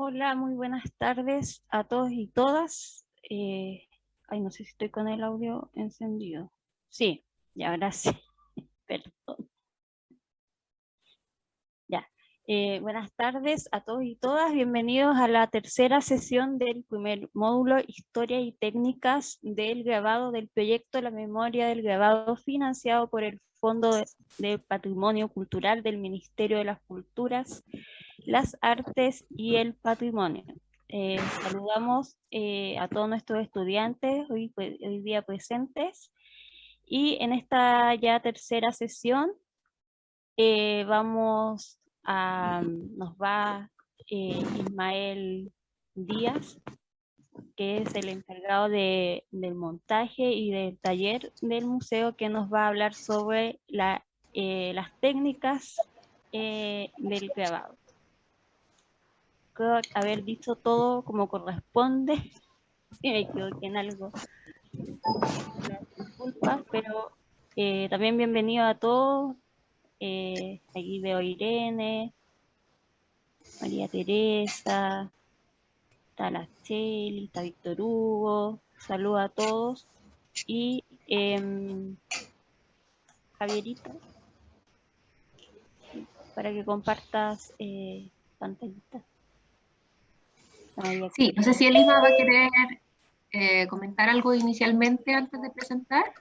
Hola, muy buenas tardes a todos y todas. No sé si estoy con el audio encendido. Sí, ya, ahora sí. Perdón. Ya. Buenas tardes a todos y todas. Bienvenidos a la tercera sesión del primer módulo Historia y Técnicas del Grabado del proyecto La Memoria del Grabado, financiado por el Fondo de Patrimonio Cultural del Ministerio de las Culturas, las Artes y el Patrimonio. Saludamos a todos nuestros estudiantes hoy día presentes, y en esta ya tercera sesión nos va Ismael Díaz, que es el encargado del montaje y del taller del museo, que nos va a hablar sobre las técnicas del grabado. Creo haber dicho todo como corresponde. Si me equivoqué en algo, disculpas, pero también bienvenido a todos. Aquí veo a Irene, María Teresa, está la Cheli, está Víctor Hugo. Saludos a todos. Y Javierita, para que compartas pantallita. Sí, no sé si Elisa va a querer comentar algo inicialmente antes de presentar.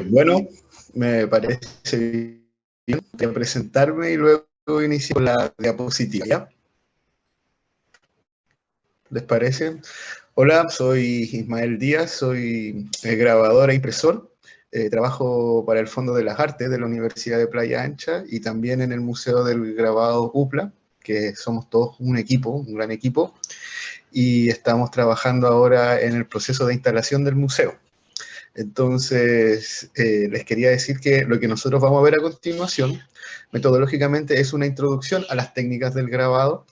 Bueno, me parece bien presentarme y luego iniciar la diapositiva, ¿ya? ¿Les parece? Hola, soy Ismael Díaz, soy grabador e impresor. Trabajo para el Fondo de las Artes de la Universidad de Playa Ancha y también en el Museo del Grabado UPLA, que somos todos un equipo, un gran equipo, y estamos trabajando ahora en el proceso de instalación del museo. Entonces, les quería decir que lo que nosotros vamos a ver a continuación, metodológicamente, es una introducción a las técnicas del grabado.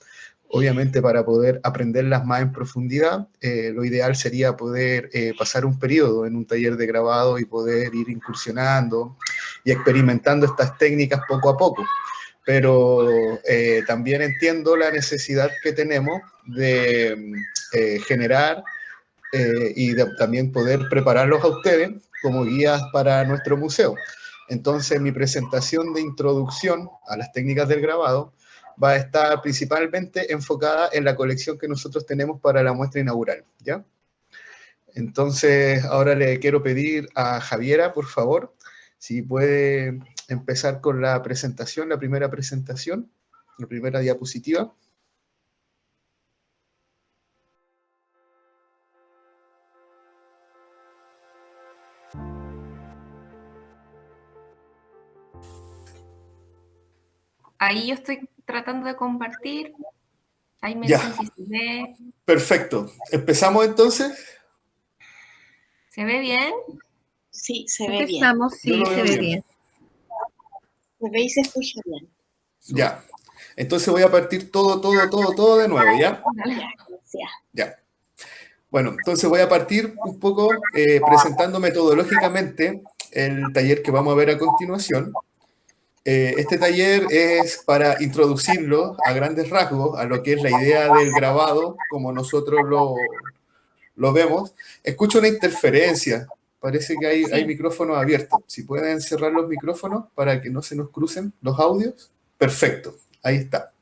Obviamente, para poder aprenderlas más en profundidad, lo ideal sería poder pasar un periodo en un taller de grabado y poder ir incursionando y experimentando estas técnicas poco a poco. Pero también entiendo la necesidad que tenemos de generar y también poder prepararlos a ustedes como guías para nuestro museo. Entonces, mi presentación de introducción a las técnicas del grabado va a estar principalmente enfocada en la colección que nosotros tenemos para la muestra inaugural, ¿ya? Entonces, ahora le quiero pedir a Javiera, por favor, si puede empezar con la presentación, la primera diapositiva. Ahí yo estoy tratando de compartir. Ahí me Ya. dicen si se ve. Perfecto. ¿Empezamos entonces? ¿Se ve bien? Sí, se ve bien. Empezamos, sí, se ve bien. Se ve y se escucha bien. Ya. Entonces voy a partir todo de nuevo, ¿ya? Ya, gracias. Ya. Bueno, entonces voy a partir un poco presentando metodológicamente el taller que vamos a ver a continuación. Este taller es para introducirlo a grandes rasgos a lo que es la idea del grabado, como nosotros lo vemos. Escucho una interferencia, parece que hay micrófonos abiertos. Si pueden cerrar los micrófonos para que no se nos crucen los audios. Perfecto, ahí está.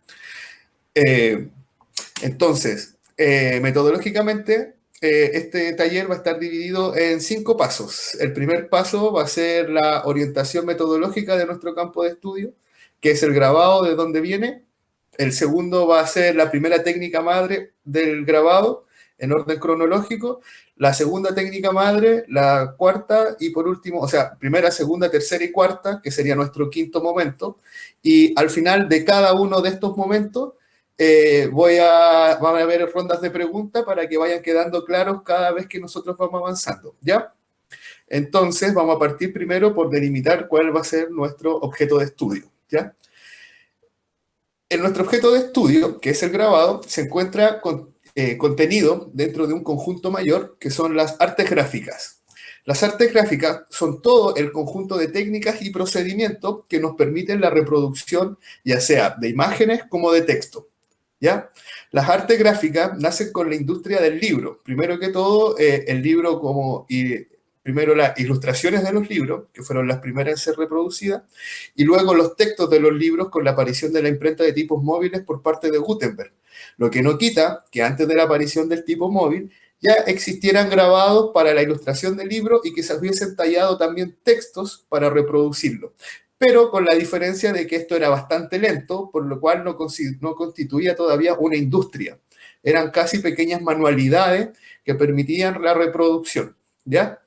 Entonces, metodológicamente, este taller va a estar dividido en 5 pasos. El primer paso va a ser la orientación metodológica de nuestro campo de estudio, que es el grabado, de dónde viene. El segundo va a ser la primera técnica madre del grabado, en orden cronológico. La segunda técnica madre, la cuarta y por último, o sea, primera, segunda, tercera y cuarta, que sería nuestro quinto momento. Y al final de cada uno de estos momentos, van a haber rondas de preguntas para que vayan quedando claros cada vez que nosotros vamos avanzando, ¿ya? Entonces, vamos a partir primero por delimitar cuál va a ser nuestro objeto de estudio, ¿ya? En nuestro objeto de estudio, que es el grabado, se encuentra contenido dentro de un conjunto mayor, que son las artes gráficas. Las artes gráficas son todo el conjunto de técnicas y procedimientos que nos permiten la reproducción, ya sea de imágenes como de texto, ¿ya? Las artes gráficas nacen con la industria del libro. Primero que todo, el libro primero las ilustraciones de los libros, que fueron las primeras en ser reproducidas, y luego los textos de los libros con la aparición de la imprenta de tipos móviles por parte de Gutenberg. Lo que no quita que antes de la aparición del tipo móvil ya existieran grabados para la ilustración del libro y que se hubiesen tallado también textos para reproducirlo. Pero con la diferencia de que esto era bastante lento, por lo cual no constituía todavía una industria. Eran casi pequeñas manualidades que permitían la reproducción, ¿ya?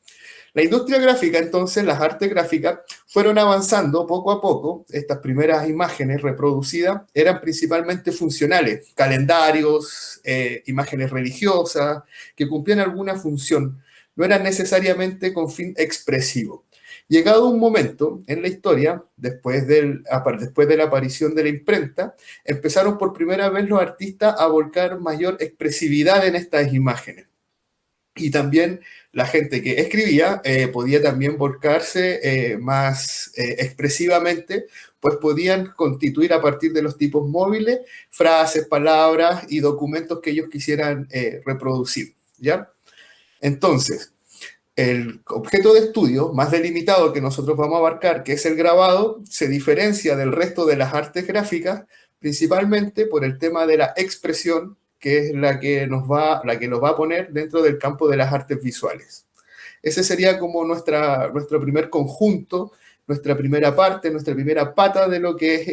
La industria gráfica, entonces, las artes gráficas, fueron avanzando poco a poco. Estas primeras imágenes reproducidas eran principalmente funcionales, calendarios, imágenes religiosas, que cumplían alguna función, no eran necesariamente con fin expresivo. Llegado un momento en la historia, después de la aparición de la imprenta, empezaron por primera vez los artistas a volcar mayor expresividad en estas imágenes. Y también la gente que escribía podía también volcarse más expresivamente, pues podían constituir a partir de los tipos móviles frases, palabras y documentos que ellos quisieran reproducir, ¿ya? Entonces, el objeto de estudio más delimitado que nosotros vamos a abarcar, que es el grabado, se diferencia del resto de las artes gráficas principalmente por el tema de la expresión, que es la que nos va a poner dentro del campo de las artes visuales. Ese sería como nuestro primer conjunto, nuestra primera parte, nuestra primera pata de lo que es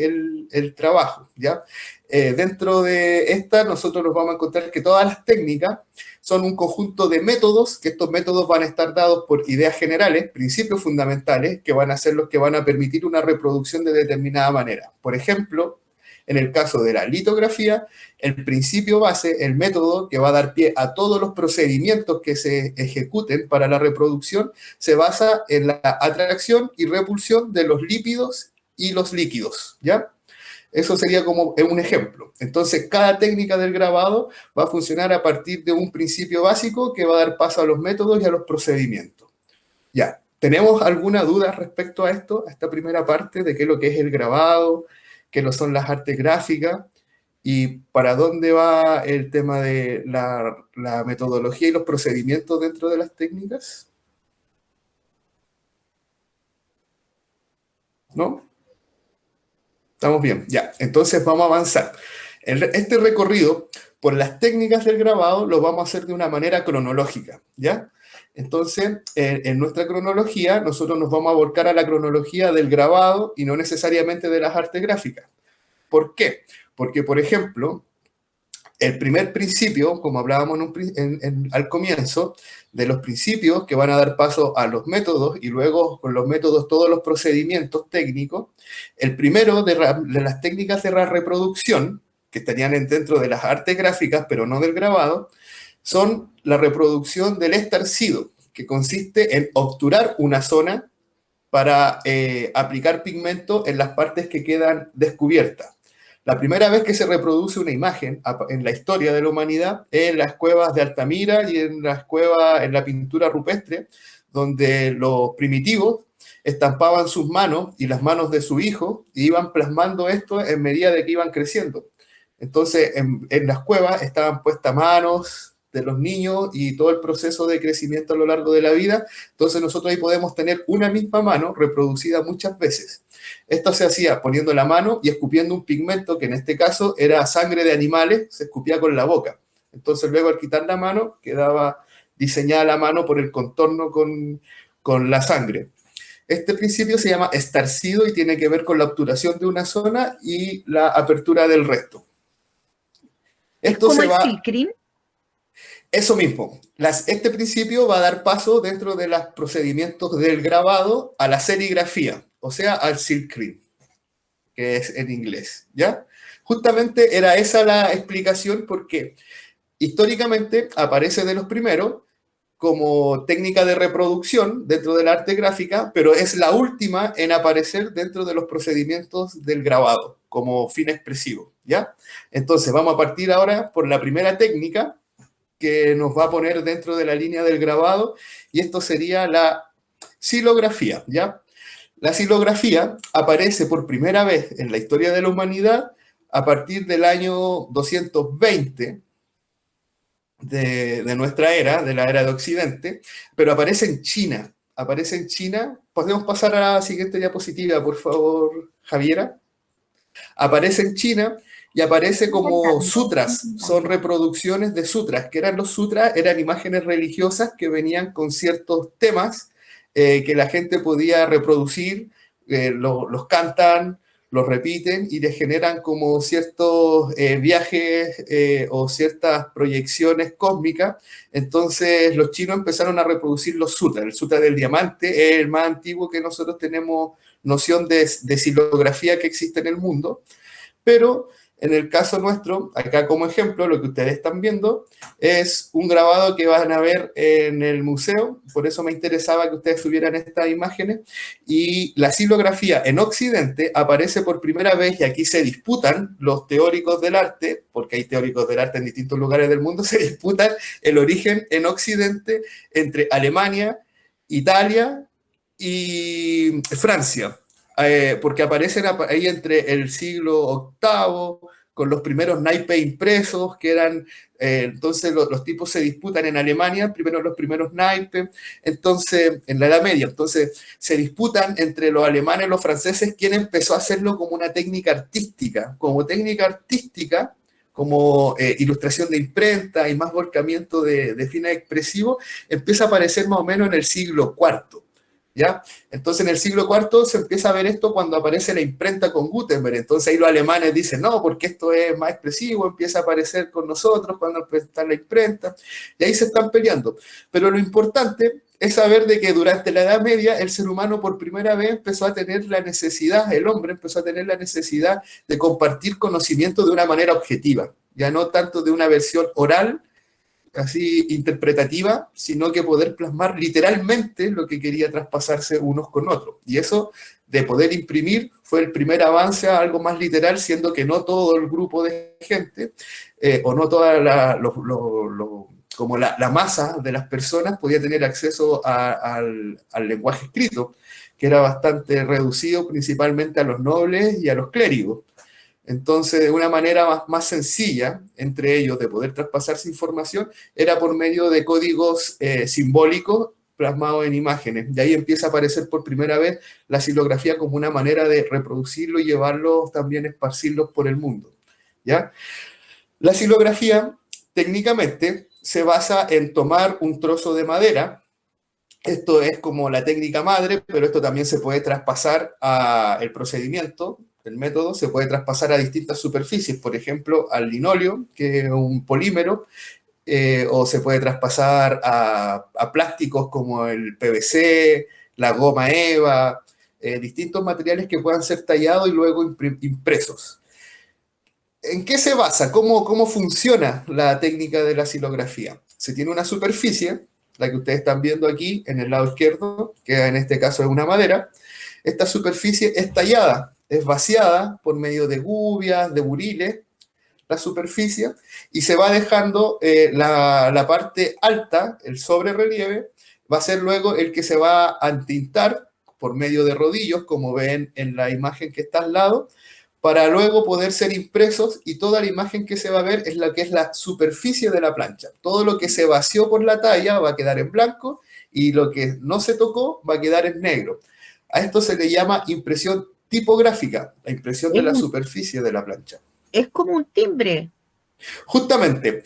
el trabajo, ¿ya? Dentro de esta, nosotros nos vamos a encontrar que todas las técnicas son un conjunto de métodos, que estos métodos van a estar dados por ideas generales, principios fundamentales, que van a ser los que van a permitir una reproducción de determinada manera. Por ejemplo, en el caso de la litografía, el principio base, el método que va a dar pie a todos los procedimientos que se ejecuten para la reproducción, se basa en la atracción y repulsión de los lípidos y los líquidos, ¿ya? Eso sería como un ejemplo. Entonces, cada técnica del grabado va a funcionar a partir de un principio básico que va a dar paso a los métodos y a los procedimientos. Ya, ¿tenemos alguna duda respecto a esto, a esta primera parte de qué es lo que es el grabado, qué lo son las artes gráficas y para dónde va el tema de la metodología y los procedimientos dentro de las técnicas? ¿No? ¿Estamos bien? Ya, entonces vamos a avanzar. Este recorrido por las técnicas del grabado lo vamos a hacer de una manera cronológica, ¿ya? Entonces, en nuestra cronología, nosotros nos vamos a volcar a la cronología del grabado y no necesariamente de las artes gráficas. ¿Por qué? Porque, por ejemplo, el primer principio, como hablábamos al comienzo, de los principios que van a dar paso a los métodos y luego con los métodos todos los procedimientos técnicos, el primero de las técnicas de la reproducción, que estarían dentro de las artes gráficas, pero no del grabado, son la reproducción del estarcido, que consiste en obturar una zona para aplicar pigmento en las partes que quedan descubiertas. La primera vez que se reproduce una imagen en la historia de la humanidad es en las cuevas de Altamira y en la pintura rupestre, donde los primitivos estampaban sus manos y las manos de su hijo y iban plasmando esto en medida de que iban creciendo. Entonces, en las cuevas estaban puestas manos de los niños y todo el proceso de crecimiento a lo largo de la vida. Entonces, nosotros ahí podemos tener una misma mano reproducida muchas veces. Esto se hacía poniendo la mano y escupiendo un pigmento, que en este caso era sangre de animales, se escupía con la boca. Entonces, luego al quitar la mano, quedaba diseñada la mano por el contorno con la sangre. Este principio se llama estarcido y tiene que ver con la obturación de una zona y la apertura del resto. Esto ¿Como se el va... silkrim? Eso mismo. Este principio va a dar paso dentro de los procedimientos del grabado a la serigrafía, o sea, al silkrim, que es en inglés, ¿ya? Justamente era esa la explicación porque históricamente aparece de los primeros como técnica de reproducción dentro del arte gráfica, pero es la última en aparecer dentro de los procedimientos del grabado como fin expresivo, ¿ya? Entonces vamos a partir ahora por la primera técnica que nos va a poner dentro de la línea del grabado, y esto sería la Silografía, ¿ya? La silografía aparece por primera vez en la historia de la humanidad a partir del año 220 de nuestra era, de la era de Occidente, pero aparece en China. Aparece en China. ¿Podemos pasar a la siguiente diapositiva, por favor, Javiera? Aparece en China y aparece como sutras, son reproducciones de sutras. ¿Qué eran los sutras? Eran imágenes religiosas que venían con ciertos temas que la gente podía reproducir, los cantan, los repiten y les generan como ciertos viajes o ciertas proyecciones cósmicas. Entonces los chinos empezaron a reproducir los sutras. El sutra del diamante es el más antiguo que nosotros tenemos noción de silografía que existe en el mundo, pero en el caso nuestro, acá como ejemplo, lo que ustedes están viendo es un grabado que van a ver en el museo, por eso me interesaba que ustedes subieran estas imágenes, y la silografía en Occidente aparece por primera vez, y aquí se disputan los teóricos del arte, porque hay teóricos del arte en distintos lugares del mundo, se disputan el origen en Occidente entre Alemania, Italia y Francia. Porque aparecen ahí entre el siglo VIII, con los primeros naipes impresos, que eran, entonces los tipos se disputan en Alemania, primero los primeros naipes, entonces, en la Edad Media, entonces se disputan entre los alemanes y los franceses quién empezó a hacerlo como una técnica artística, como ilustración de imprenta y más volcamiento de fines expresivos, empieza a aparecer más o menos en el siglo IV. ¿Ya? Entonces en el siglo IV se empieza a ver esto cuando aparece la imprenta con Gutenberg, entonces ahí los alemanes dicen, no, porque esto es más expresivo, empieza a aparecer con nosotros cuando está la imprenta, y ahí se están peleando. Pero lo importante es saber de que durante la Edad Media el ser humano por primera vez empezó a tener la necesidad, el hombre empezó a tener la necesidad de compartir conocimiento de una manera objetiva, ya no tanto de una versión oral, así interpretativa, sino que poder plasmar literalmente lo que quería traspasarse unos con otros. Y eso de poder imprimir fue el primer avance a algo más literal, siendo que no todo el grupo de gente, o no toda como la masa de las personas podía tener acceso al lenguaje escrito, que era bastante reducido principalmente a los nobles y a los clérigos. Entonces, de una manera más sencilla, entre ellos, de poder traspasarse información, era por medio de códigos simbólicos plasmados en imágenes. De ahí empieza a aparecer por primera vez la silografía como una manera de reproducirlo y llevarlo, también esparcirlos por el mundo, ¿ya? La silografía, técnicamente, se basa en tomar un trozo de madera. Esto es como la técnica madre, pero esto también se puede traspasar al procedimiento. El método se puede traspasar a distintas superficies, por ejemplo, al linóleo, que es un polímero, o se puede traspasar a plásticos como el PVC, la goma eva, distintos materiales que puedan ser tallados y luego impresos. ¿En qué se basa? ¿Cómo funciona la técnica de la silografía? Se tiene una superficie, la que ustedes están viendo aquí en el lado izquierdo, que en este caso es una madera. Esta superficie es tallada, es vaciada por medio de gubias, de buriles, la superficie, y se va dejando la parte alta, el sobrerelieve, va a ser luego el que se va a entintar por medio de rodillos, como ven en la imagen que está al lado, para luego poder ser impresos, y toda la imagen que se va a ver es la que es la superficie de la plancha. Todo lo que se vació por la talla va a quedar en blanco, y lo que no se tocó va a quedar en negro. A esto se le llama impresión tipográfica, la impresión de la superficie de la plancha. Es como un timbre. Justamente,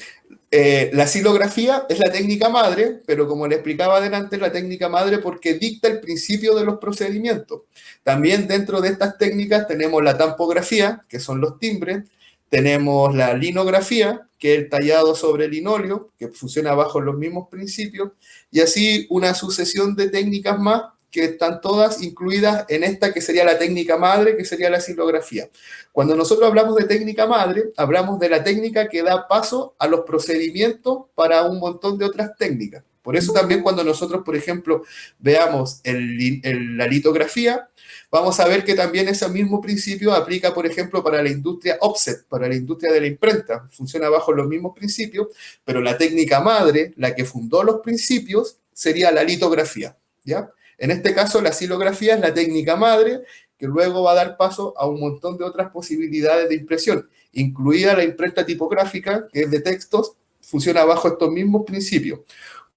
la silografía es la técnica madre, pero como le explicaba adelante, es la técnica madre porque dicta el principio de los procedimientos. También dentro de estas técnicas tenemos la tampografía, que son los timbres, tenemos la linografía, que es el tallado sobre linóleo, que funciona bajo los mismos principios, y así una sucesión de técnicas más que están todas incluidas en esta que sería la técnica madre, que sería la silografía. Cuando nosotros hablamos de técnica madre, hablamos de la técnica que da paso a los procedimientos para un montón de otras técnicas. Por eso también cuando nosotros, por ejemplo, veamos la litografía, vamos a ver que también ese mismo principio aplica, por ejemplo, para la industria offset, para la industria de la imprenta. Funciona bajo los mismos principios, pero la técnica madre, la que fundó los principios, sería la litografía, ¿ya? En este caso, la silografía es la técnica madre, que luego va a dar paso a un montón de otras posibilidades de impresión, incluida la imprenta tipográfica, que es de textos, funciona bajo estos mismos principios.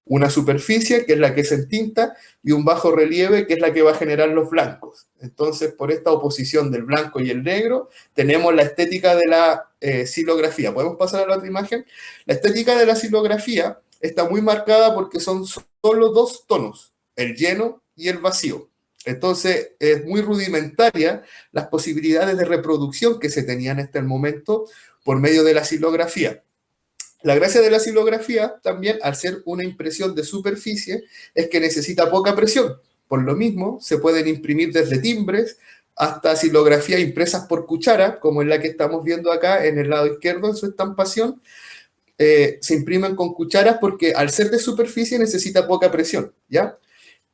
Una superficie, que es la que se entinta, y un bajo relieve, que es la que va a generar los blancos. Entonces, por esta oposición del blanco y el negro, tenemos la estética de la silografía. ¿Podemos pasar a la otra imagen? La estética de la silografía está muy marcada porque son solo dos tonos, el lleno y el vacío. Entonces, es muy rudimentaria las posibilidades de reproducción que se tenían hasta el momento por medio de la silografía. La gracia de la silografía también, al ser una impresión de superficie, es que necesita poca presión. Por lo mismo, se pueden imprimir desde timbres hasta silografías impresas por cuchara, como es la que estamos viendo acá en el lado izquierdo en su estampación. Se imprimen con cucharas porque al ser de superficie necesita poca presión, ¿ya?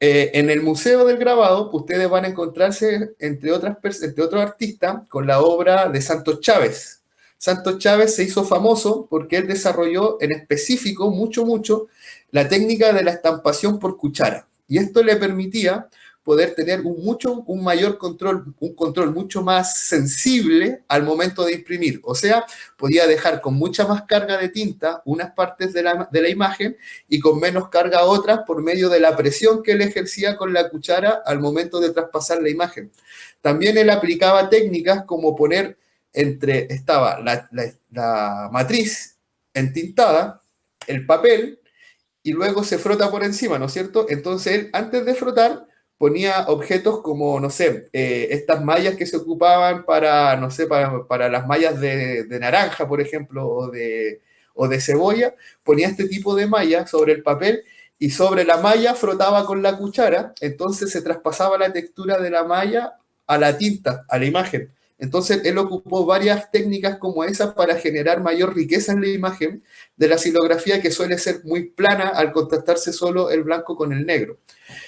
En el Museo del Grabado, ustedes van a encontrarse, entre otros artistas, con la obra de Santos Chávez. Santos Chávez se hizo famoso porque él desarrolló en específico, mucho, la técnica de la estampación por cuchara. Y esto le permitía poder tener un mayor control, un control mucho más sensible al momento de imprimir. O sea, podía dejar con mucha más carga de tinta unas partes de la imagen y con menos carga otras por medio de la presión que él ejercía con la cuchara al momento de traspasar la imagen. También él aplicaba técnicas como poner estaba la matriz entintada, el papel, y luego se frota por encima, ¿no es cierto? Entonces él, antes de frotar, ponía objetos como, no sé, estas mallas que se ocupaban para, no sé, para las mallas de naranja, por ejemplo, o de cebolla, ponía este tipo de malla sobre el papel y sobre la malla frotaba con la cuchara, entonces se traspasaba la textura de la malla a la tinta, a la imagen. Entonces, él ocupó varias técnicas como esas para generar mayor riqueza en la imagen de la silografía, que suele ser muy plana al contrastarse solo el blanco con el negro.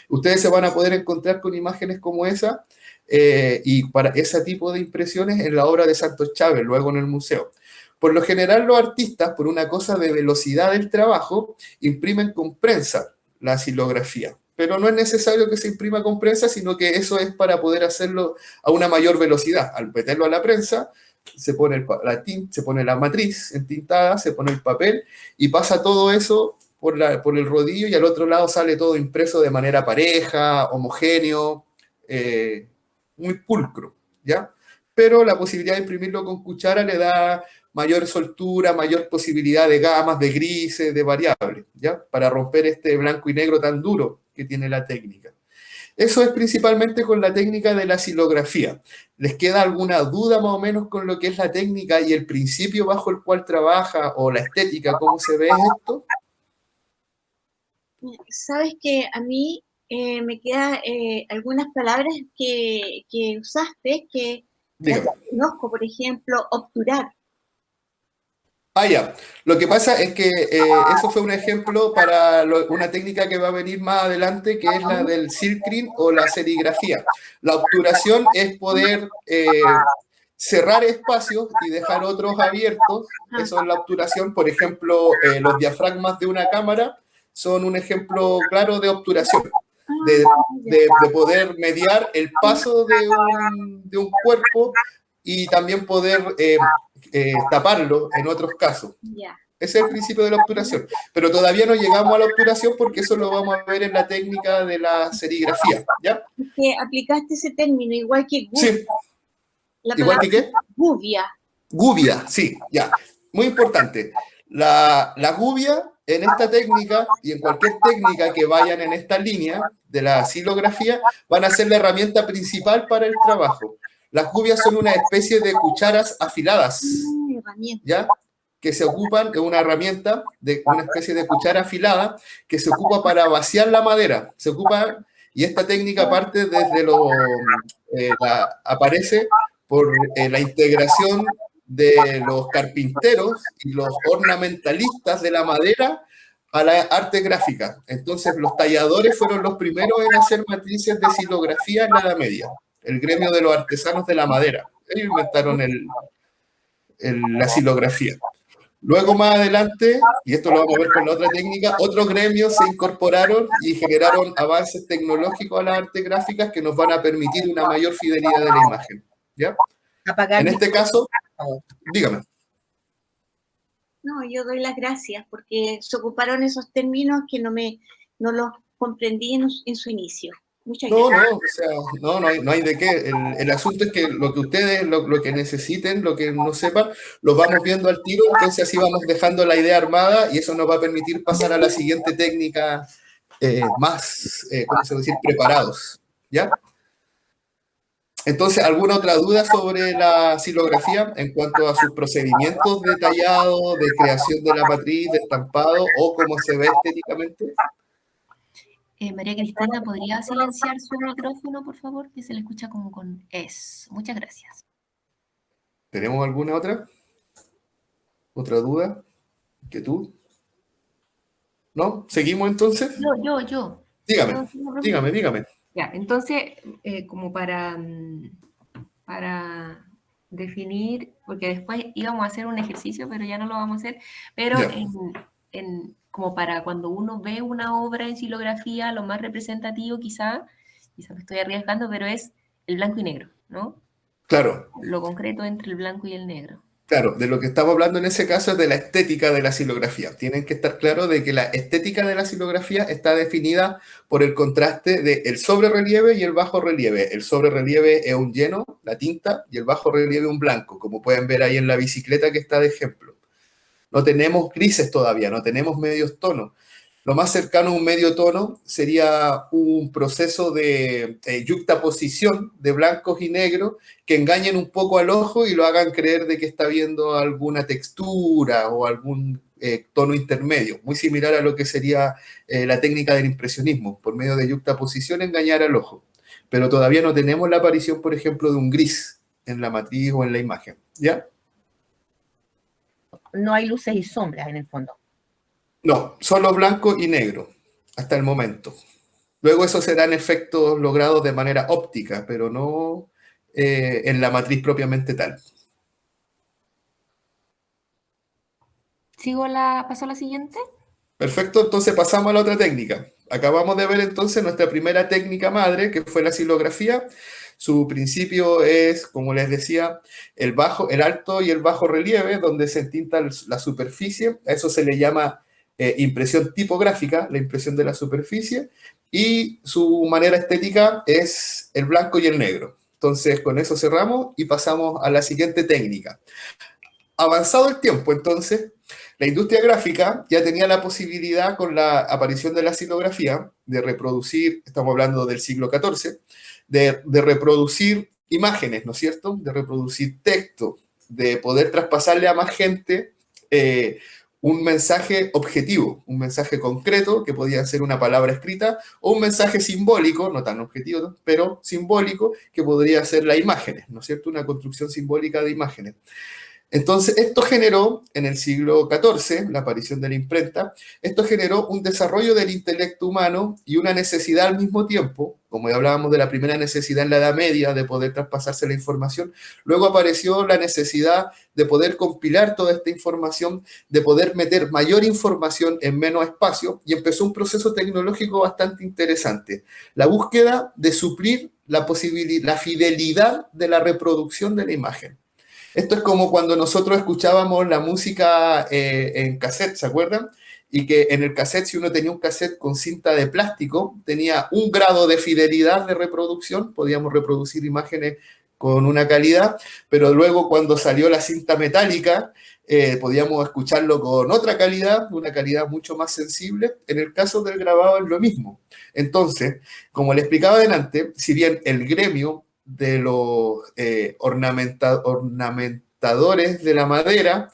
Ustedes se van a poder encontrar con imágenes como esa y para ese tipo de impresiones en la obra de Santos Chávez, luego en el museo. Por lo general, los artistas, por una cosa de velocidad del trabajo, imprimen con prensa la silografía. Pero no es necesario que se imprima con prensa, sino que eso es para poder hacerlo a una mayor velocidad. Al meterlo a la prensa, se pone la matriz entintada, se pone el papel y pasa todo eso por el rodillo y al otro lado sale todo impreso de manera pareja, homogéneo, muy pulcro, ¿ya? Pero la posibilidad de imprimirlo con cuchara le da mayor soltura, mayor posibilidad de gamas, de grises, de variables, ¿ya? Para romper este blanco y negro tan duro que tiene la técnica. Eso es principalmente con la técnica de la silografía. ¿Les queda alguna duda más o menos con lo que es la técnica y el principio bajo el cual trabaja o la estética? ¿Cómo se ve esto? Sabes que a mí me quedan algunas palabras que usaste que las conozco, por ejemplo, obturar. Ah, ya. Lo que pasa es que eso fue un ejemplo para una técnica que va a venir más adelante, que es la del circling o la serigrafía. La obturación es poder cerrar espacios y dejar otros abiertos. Eso es la obturación. Por ejemplo, los diafragmas de una cámara son un ejemplo claro de obturación. De poder mediar el paso de un cuerpo y también poder taparlo en otros casos. Ese es el principio de la obturación. Pero todavía no llegamos a la obturación porque eso lo vamos a ver en la técnica de la serigrafía, ¿ya? Que aplicaste ese término, igual que gubia. Sí. ¿Igual que qué? Gubia. Gubia, sí, ya. Muy importante. La gubia en esta técnica y en cualquier técnica que vayan en esta línea de la silografía van a ser la herramienta principal para el trabajo. Las gubias son una especie de cucharas afiladas, ¿ya? Que se ocupan de una herramienta, de una especie de cuchara afilada que se ocupa para vaciar la madera. Se ocupa, y esta técnica parte desde aparece por la integración de los carpinteros y los ornamentalistas de la madera a la arte gráfica. Entonces, los talladores fueron los primeros en hacer matrices de silografía en la Edad Media. El gremio de los artesanos de la madera. Ellos inventaron la silografía. Luego más adelante, y esto lo vamos a ver con la otra técnica, otros gremios se incorporaron y generaron avances tecnológicos a las artes gráficas que nos van a permitir una mayor fidelidad de la imagen. ¿Ya? Apagar En mi- este caso, dígame. No, yo doy las gracias porque se ocuparon esos términos que no los comprendí en su inicio. Muchas No, gracias. no, o sea, no hay de qué. El asunto es que lo que ustedes, lo que necesiten, lo que no sepan, lo vamos viendo al tiro, entonces así vamos dejando la idea armada y eso nos va a permitir pasar a la siguiente técnica más, ¿cómo se decir?, preparados, ¿ya? Entonces, ¿alguna otra duda sobre la silografía en cuanto a sus procedimientos detallados de creación de la matriz, de estampado o cómo se ve estéticamente? María Cristina, ¿podría silenciar su micrófono, por favor? Que se le escucha como con eso. Muchas gracias. ¿Tenemos alguna otra? ¿Otra duda? ¿Inquietud? ¿No? ¿Seguimos entonces? Yo. Dígame. Ya, entonces, como para definir, porque después íbamos a hacer un ejercicio, pero ya no lo vamos a hacer, pero Ya. como para cuando uno ve una obra en silografía, lo más representativo quizá me estoy arriesgando, pero es el blanco y negro, ¿no? Claro, Lo concreto entre el blanco y el negro. claro, de lo que estamos hablando en ese caso es de la estética de la silografía. Tienen que estar claros de que la estética de la silografía está definida por el contraste del sobrerrelieve y el bajo relieve. El sobrerrelieve es un lleno, la tinta, y el bajo relieve un blanco, como pueden ver ahí en la bicicleta que está de ejemplo. No tenemos grises todavía, no tenemos medios tonos. Lo más cercano a un medio tono sería un proceso de yuxtaposición de blancos y negros que engañen un poco al ojo y lo hagan creer de que está viendo alguna textura o algún tono intermedio, muy similar a lo que sería la técnica del impresionismo, por medio de yuxtaposición engañar al ojo. Pero todavía no tenemos la aparición, por ejemplo, de un gris en la matriz o en la imagen, ¿ya? No hay luces y sombras en el fondo. No, solo blanco y negro, hasta el momento. Luego esos serán efectos logrados de manera óptica, pero no en la matriz propiamente tal. ¿Paso a la siguiente? Perfecto, entonces pasamos a la otra técnica. Acabamos de ver entonces nuestra primera técnica madre, que fue la silografía. Su principio es, como les decía, el alto y el bajo relieve, donde se entinta la superficie. A eso se le llama impresión tipográfica, la impresión de la superficie, y su manera estética es el blanco y el negro. Entonces, con eso cerramos y pasamos a la siguiente técnica. Avanzado el tiempo, entonces, la industria gráfica ya tenía la posibilidad, con la aparición de la silografía, de reproducir, estamos hablando del siglo XIV, de reproducir imágenes, ¿no es cierto?, de reproducir texto, de poder traspasarle a más gente un mensaje objetivo, un mensaje concreto, que podía ser una palabra escrita, o un mensaje simbólico, no tan objetivo, pero simbólico, que podría ser las imágenes, ¿no es cierto?, una construcción simbólica de imágenes. Entonces, esto generó, en el siglo XIV, la aparición de la imprenta, esto generó un desarrollo del intelecto humano y una necesidad al mismo tiempo, como ya hablábamos de la primera necesidad en la Edad Media de poder traspasarse la información, luego apareció la necesidad de poder compilar toda esta información, de poder meter mayor información en menos espacio, y empezó un proceso tecnológico bastante interesante, la búsqueda de suplir la fidelidad de la reproducción de la imagen. Esto es como cuando nosotros escuchábamos la música en cassette, ¿se acuerdan? Y que en el cassette, si uno tenía un cassette con cinta de plástico, tenía un grado de fidelidad de reproducción, podíamos reproducir imágenes con una calidad, pero luego cuando salió la cinta metálica, podíamos escucharlo con otra calidad, una calidad mucho más sensible. En el caso del grabado es lo mismo. Entonces, como le explicaba adelante, si bien el gremio de los ornamentadores de la madera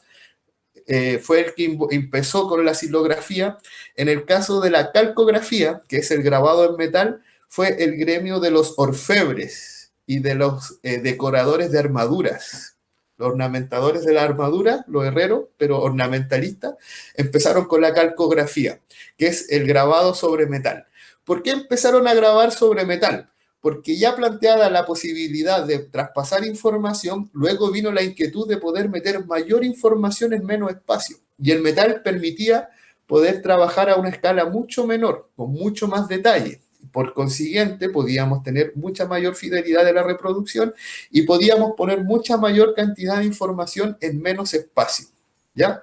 fue el que empezó con la silografía, en el caso de la calcografía, que es el grabado en metal, fue el gremio de los orfebres y de los decoradores de armaduras. Los ornamentadores de la armadura, los herreros, pero ornamentalistas, empezaron con la calcografía, que es el grabado sobre metal. ¿Por qué empezaron a grabar sobre metal? porque ya planteada la posibilidad de traspasar información, luego vino la inquietud de poder meter mayor información en menos espacio. Y el metal permitía poder trabajar a una escala mucho menor, con mucho más detalle. Por consiguiente, podíamos tener mucha mayor fidelidad de la reproducción y podíamos poner mucha mayor cantidad de información en menos espacio, ¿ya?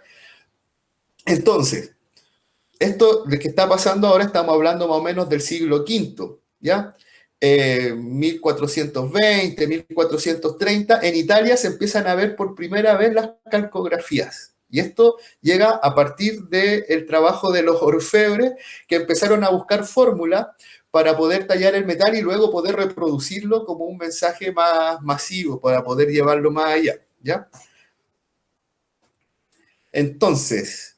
Entonces, esto de que está pasando ahora, estamos hablando más o menos del siglo V, ¿ya? 1420, 1430, en Italia se empiezan a ver por primera vez las calcografías. Y esto llega a partir del trabajo de los orfebres que empezaron a buscar fórmulas para poder tallar el metal y luego poder reproducirlo como un mensaje más masivo, para poder llevarlo más allá, ¿ya? Entonces,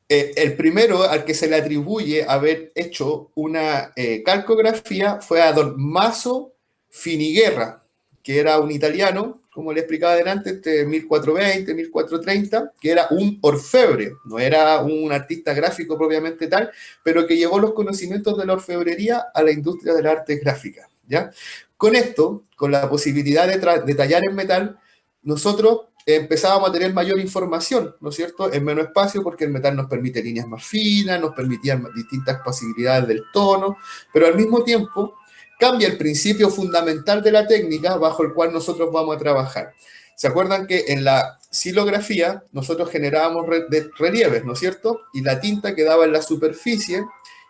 el primero al que se le atribuye haber hecho una calcografía fue a don Maso Finiguerra, que era un italiano, como le explicaba adelante, entre 1420 y 1430, que era un orfebre, no era un artista gráfico propiamente tal, pero que llevó los conocimientos de la orfebrería a la industria de las artes gráficas, ¿ya? Con esto, con la posibilidad de tallar en metal, nosotros empezábamos a tener mayor información, ¿no es cierto?, en menos espacio, porque el metal nos permite líneas más finas, nos permitían distintas posibilidades del tono, pero al mismo tiempo cambia el principio fundamental de la técnica bajo el cual nosotros vamos a trabajar. ¿Se acuerdan que en la xilografía nosotros generábamos relieves, ¿no es cierto?, y la tinta quedaba en la superficie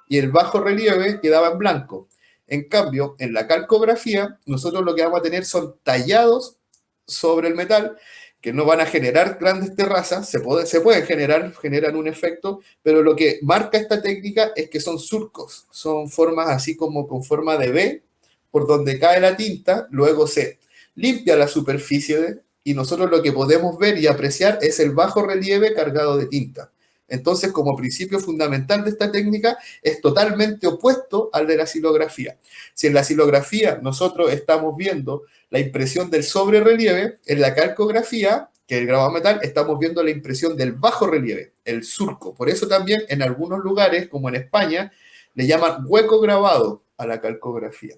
y el bajo relieve quedaba en blanco? En cambio, en la calcografía, nosotros lo que vamos a tener son tallados sobre el metal, que no van a generar grandes terrazas, se pueden generan un efecto, pero lo que marca esta técnica es que son surcos, son formas así como con forma de V, por donde cae la tinta, luego se limpia la superficie y nosotros lo que podemos ver y apreciar es el bajo relieve cargado de tinta. Entonces, como principio fundamental de esta técnica, es totalmente opuesto al de la xilografía. Si en la xilografía nosotros estamos viendo la impresión del sobrerelieve, en la calcografía, que es el grabado metal, estamos viendo la impresión del bajo relieve, el surco. Por eso también en algunos lugares, como en España, le llaman hueco grabado a la calcografía.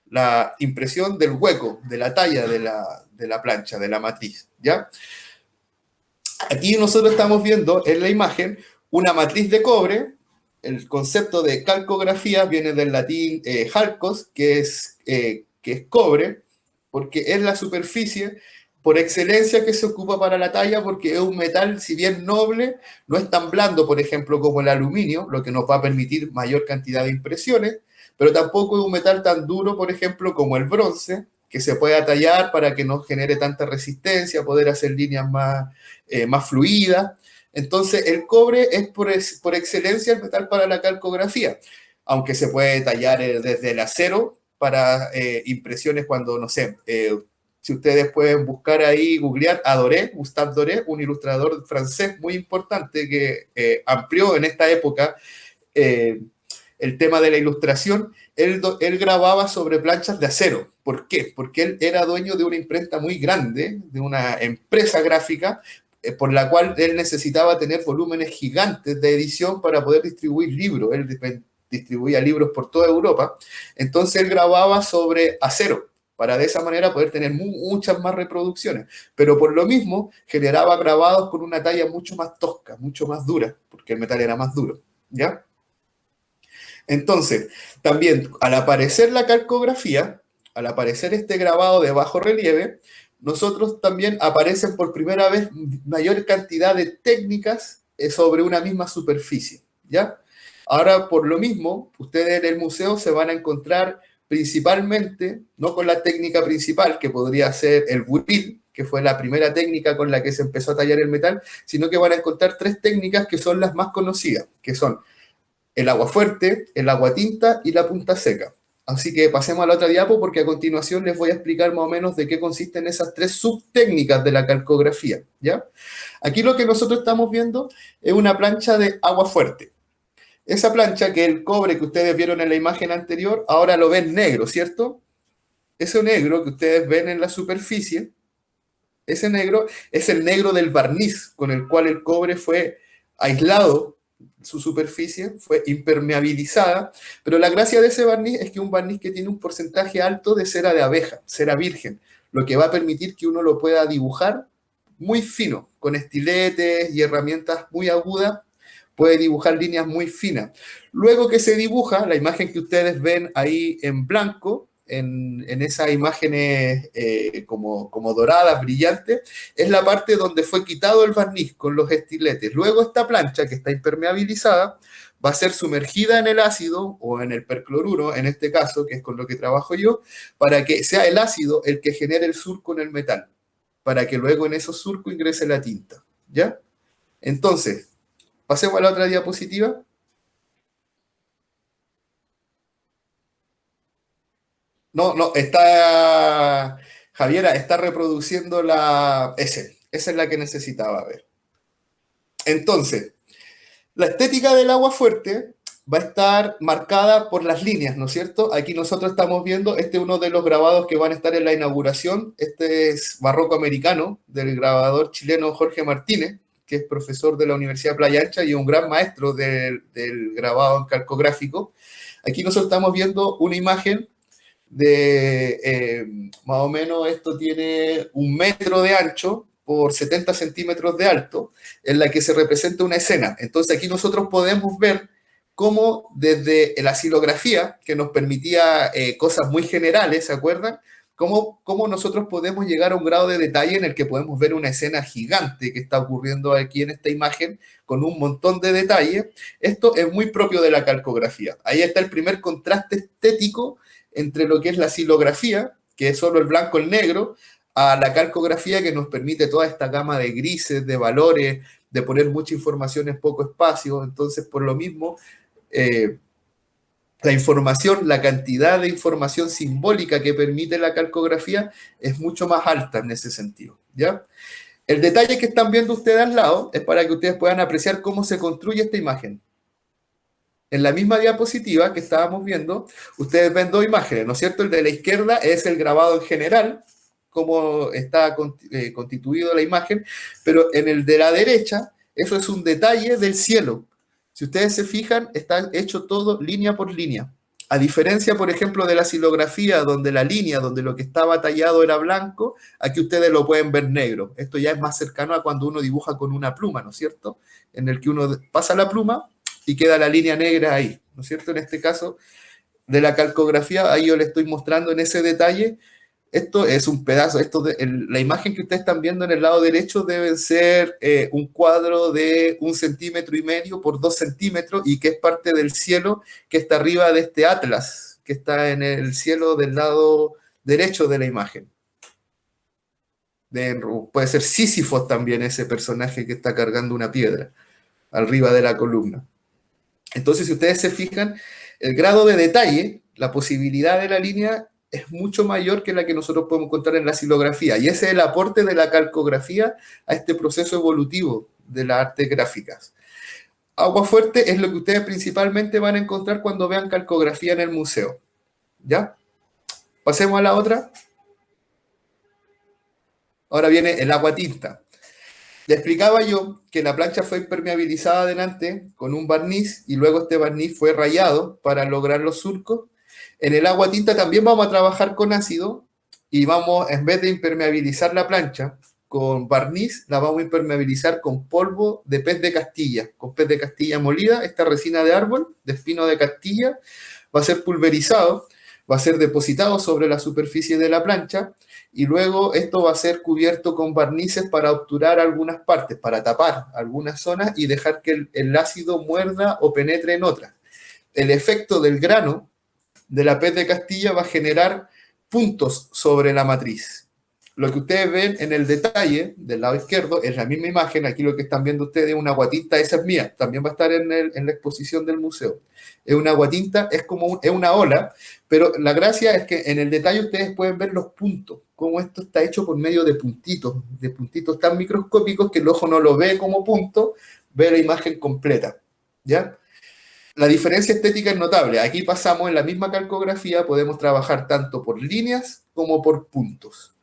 La impresión del hueco, de la talla de la plancha, de la matriz, ¿ya? Aquí nosotros estamos viendo en la imagen una matriz de cobre. El concepto de calcografía viene del latín halcos, que es cobre, porque es la superficie por excelencia que se ocupa para la talla, porque es un metal, si bien noble, no es tan blando, por ejemplo, como el aluminio, lo que nos va a permitir mayor cantidad de impresiones, pero tampoco es un metal tan duro, por ejemplo, como el bronce, que se pueda tallar para que no genere tanta resistencia, poder hacer líneas más fluidas. Entonces, el cobre es por excelencia el metal para la calcografía, aunque se puede tallar desde el acero para impresiones cuando, no sé, si ustedes pueden buscar ahí, googlear a Doré, Gustave Doré, un ilustrador francés muy importante que amplió en esta época el tema de la ilustración. Él grababa sobre planchas de acero. ¿Por qué? Porque él era dueño de una imprenta muy grande, de una empresa gráfica, por la cual él necesitaba tener volúmenes gigantes de edición para poder distribuir libros. Él distribuía libros por toda Europa. Entonces él grababa sobre acero, para de esa manera poder tener muchas más reproducciones. Pero por lo mismo generaba grabados con una talla mucho más tosca, mucho más dura, porque el metal era más duro, ¿ya? Entonces, también al aparecer la calcografía, al aparecer este grabado de bajo relieve, nosotros también aparecen por primera vez mayor cantidad de técnicas sobre una misma superficie, ¿ya? Ahora, por lo mismo, ustedes en el museo se van a encontrar principalmente, no con la técnica principal, que podría ser el buril, que fue la primera técnica con la que se empezó a tallar el metal, sino que van a encontrar tres técnicas que son las más conocidas, que son el agua fuerte, el agua tinta y la punta seca. Así que pasemos a la otra diapo porque a continuación les voy a explicar más o menos de qué consisten esas tres subtécnicas de la calcografía, ¿ya? Aquí lo que nosotros estamos viendo es una plancha de agua fuerte. Esa plancha, que el cobre que ustedes vieron en la imagen anterior, ahora lo ven negro, ¿cierto? Ese negro que ustedes ven en la superficie, ese negro es el negro del barniz con el cual el cobre fue aislado su superficie, fue impermeabilizada, pero la gracia de ese barniz es que es un barniz que tiene un porcentaje alto de cera de abeja, cera virgen, lo que va a permitir que uno lo pueda dibujar muy fino, con estiletes y herramientas muy agudas, puede dibujar líneas muy finas. Luego que se dibuja, la imagen que ustedes ven ahí en blanco, en esas imágenes como doradas, brillantes, es la parte donde fue quitado el barniz con los estiletes. Luego esta plancha, que está impermeabilizada, va a ser sumergida en el ácido o en el percloruro, en este caso, que es con lo que trabajo yo, para que sea el ácido el que genere el surco en el metal, para que luego en esos surcos ingrese la tinta, ¿ya? Entonces, pasemos a la otra diapositiva. No, está, Javiera, está reproduciendo esa es la que necesitaba ver. Entonces, la estética del agua fuerte va a estar marcada por las líneas, ¿no es cierto? Aquí nosotros estamos viendo, este es uno de los grabados que van a estar en la inauguración, este es Barroco Americano, del grabador chileno Jorge Martínez, que es profesor de la Universidad Playa Ancha y un gran maestro del grabado en calcográfico. Aquí nosotros estamos viendo una imagen de, más o menos esto tiene 1 metro de ancho por 70 centímetros de alto, en la que se representa una escena. Entonces aquí nosotros podemos ver cómo desde la silografía, que nos permitía cosas muy generales, ¿se acuerdan? Cómo nosotros podemos llegar a un grado de detalle en el que podemos ver una escena gigante que está ocurriendo aquí en esta imagen, con un montón de detalles. Esto es muy propio de la calcografía. Ahí está el primer contraste estético entre lo que es la silografía, que es solo el blanco y el negro, a la calcografía, que nos permite toda esta gama de grises, de valores, de poner mucha información en poco espacio. Entonces, por lo mismo, la información, la cantidad de información simbólica que permite la calcografía es mucho más alta en ese sentido, ¿ya? El detalle que están viendo ustedes al lado es para que ustedes puedan apreciar cómo se construye esta imagen. En la misma diapositiva que estábamos viendo, ustedes ven 2 imágenes, ¿no es cierto? El de la izquierda es el grabado en general, cómo está constituido la imagen, pero en el de la derecha, eso es un detalle del cielo. Si ustedes se fijan, está hecho todo línea por línea. A diferencia, por ejemplo, de la silografía, donde la línea, donde lo que estaba tallado era blanco, aquí ustedes lo pueden ver negro. Esto ya es más cercano a cuando uno dibuja con una pluma, ¿no es cierto? En el que uno pasa la pluma y queda la línea negra ahí, ¿no es cierto? En este caso de la calcografía, ahí yo le estoy mostrando en ese detalle. Esto es un pedazo, la imagen que ustedes están viendo en el lado derecho debe ser un cuadro de 1,5 centímetros por 2 centímetros y que es parte del cielo que está arriba de este atlas, que está en el cielo del lado derecho de la imagen. Puede ser Sísifo también, ese personaje que está cargando una piedra arriba de la columna. Entonces, si ustedes se fijan, el grado de detalle, la posibilidad de la línea es mucho mayor que la que nosotros podemos encontrar en la silografía. Y ese es el aporte de la calcografía a este proceso evolutivo de las artes gráficas. Agua fuerte es lo que ustedes principalmente van a encontrar cuando vean calcografía en el museo. ¿Ya? Pasemos a la otra. Ahora viene el agua tinta. Le explicaba yo que la plancha fue impermeabilizada adelante con un barniz y luego este barniz fue rayado para lograr los surcos. En el agua tinta también vamos a trabajar con ácido y vamos, en vez de impermeabilizar la plancha con barniz, la vamos a impermeabilizar con polvo de pez de Castilla, con pez de Castilla molida. Esta resina de árbol, de espino de Castilla, va a ser pulverizado, va a ser depositado sobre la superficie de la plancha y luego esto va a ser cubierto con barnices para obturar algunas partes, para tapar algunas zonas y dejar que el ácido muerda o penetre en otras. El efecto del grano de la pez de Castilla va a generar puntos sobre la matriz. Lo que ustedes ven en el detalle del lado izquierdo es la misma imagen. Aquí lo que están viendo ustedes es una aguatinta, esa es mía, también va a estar en la exposición del museo. Es una aguatinta, es una ola, pero la gracia es que en el detalle ustedes pueden ver los puntos, cómo esto está hecho por medio de puntitos tan microscópicos que el ojo no lo ve como punto, ve la imagen completa, ¿ya? La diferencia estética es notable. Aquí pasamos en la misma calcografía, podemos trabajar tanto por líneas como por puntos,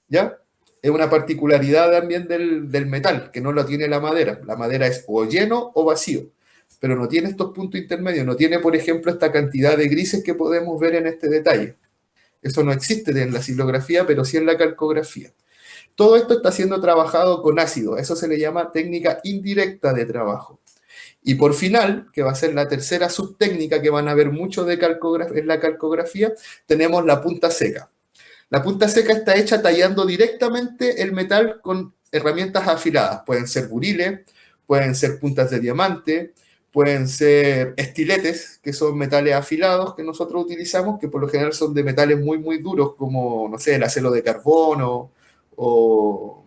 ¿ya? Es una particularidad también del metal, que no lo tiene la madera. La madera es o lleno o vacío. pero no tiene estos puntos intermedios, no tiene, por ejemplo, esta cantidad de grises que podemos ver en este detalle. Eso no existe en la silografía, pero sí en la calcografía. Todo esto está siendo trabajado con ácido, eso se le llama técnica indirecta de trabajo. Y por final, que va a ser la tercera subtécnica que van a ver mucho de en la calcografía, tenemos la punta seca. La punta seca está hecha tallando directamente el metal con herramientas afiladas. Pueden ser buriles, pueden ser puntas de diamante, pueden ser estiletes, que son metales afilados que nosotros utilizamos, que por lo general son de metales muy, muy duros, como, no sé, el acero de carbono o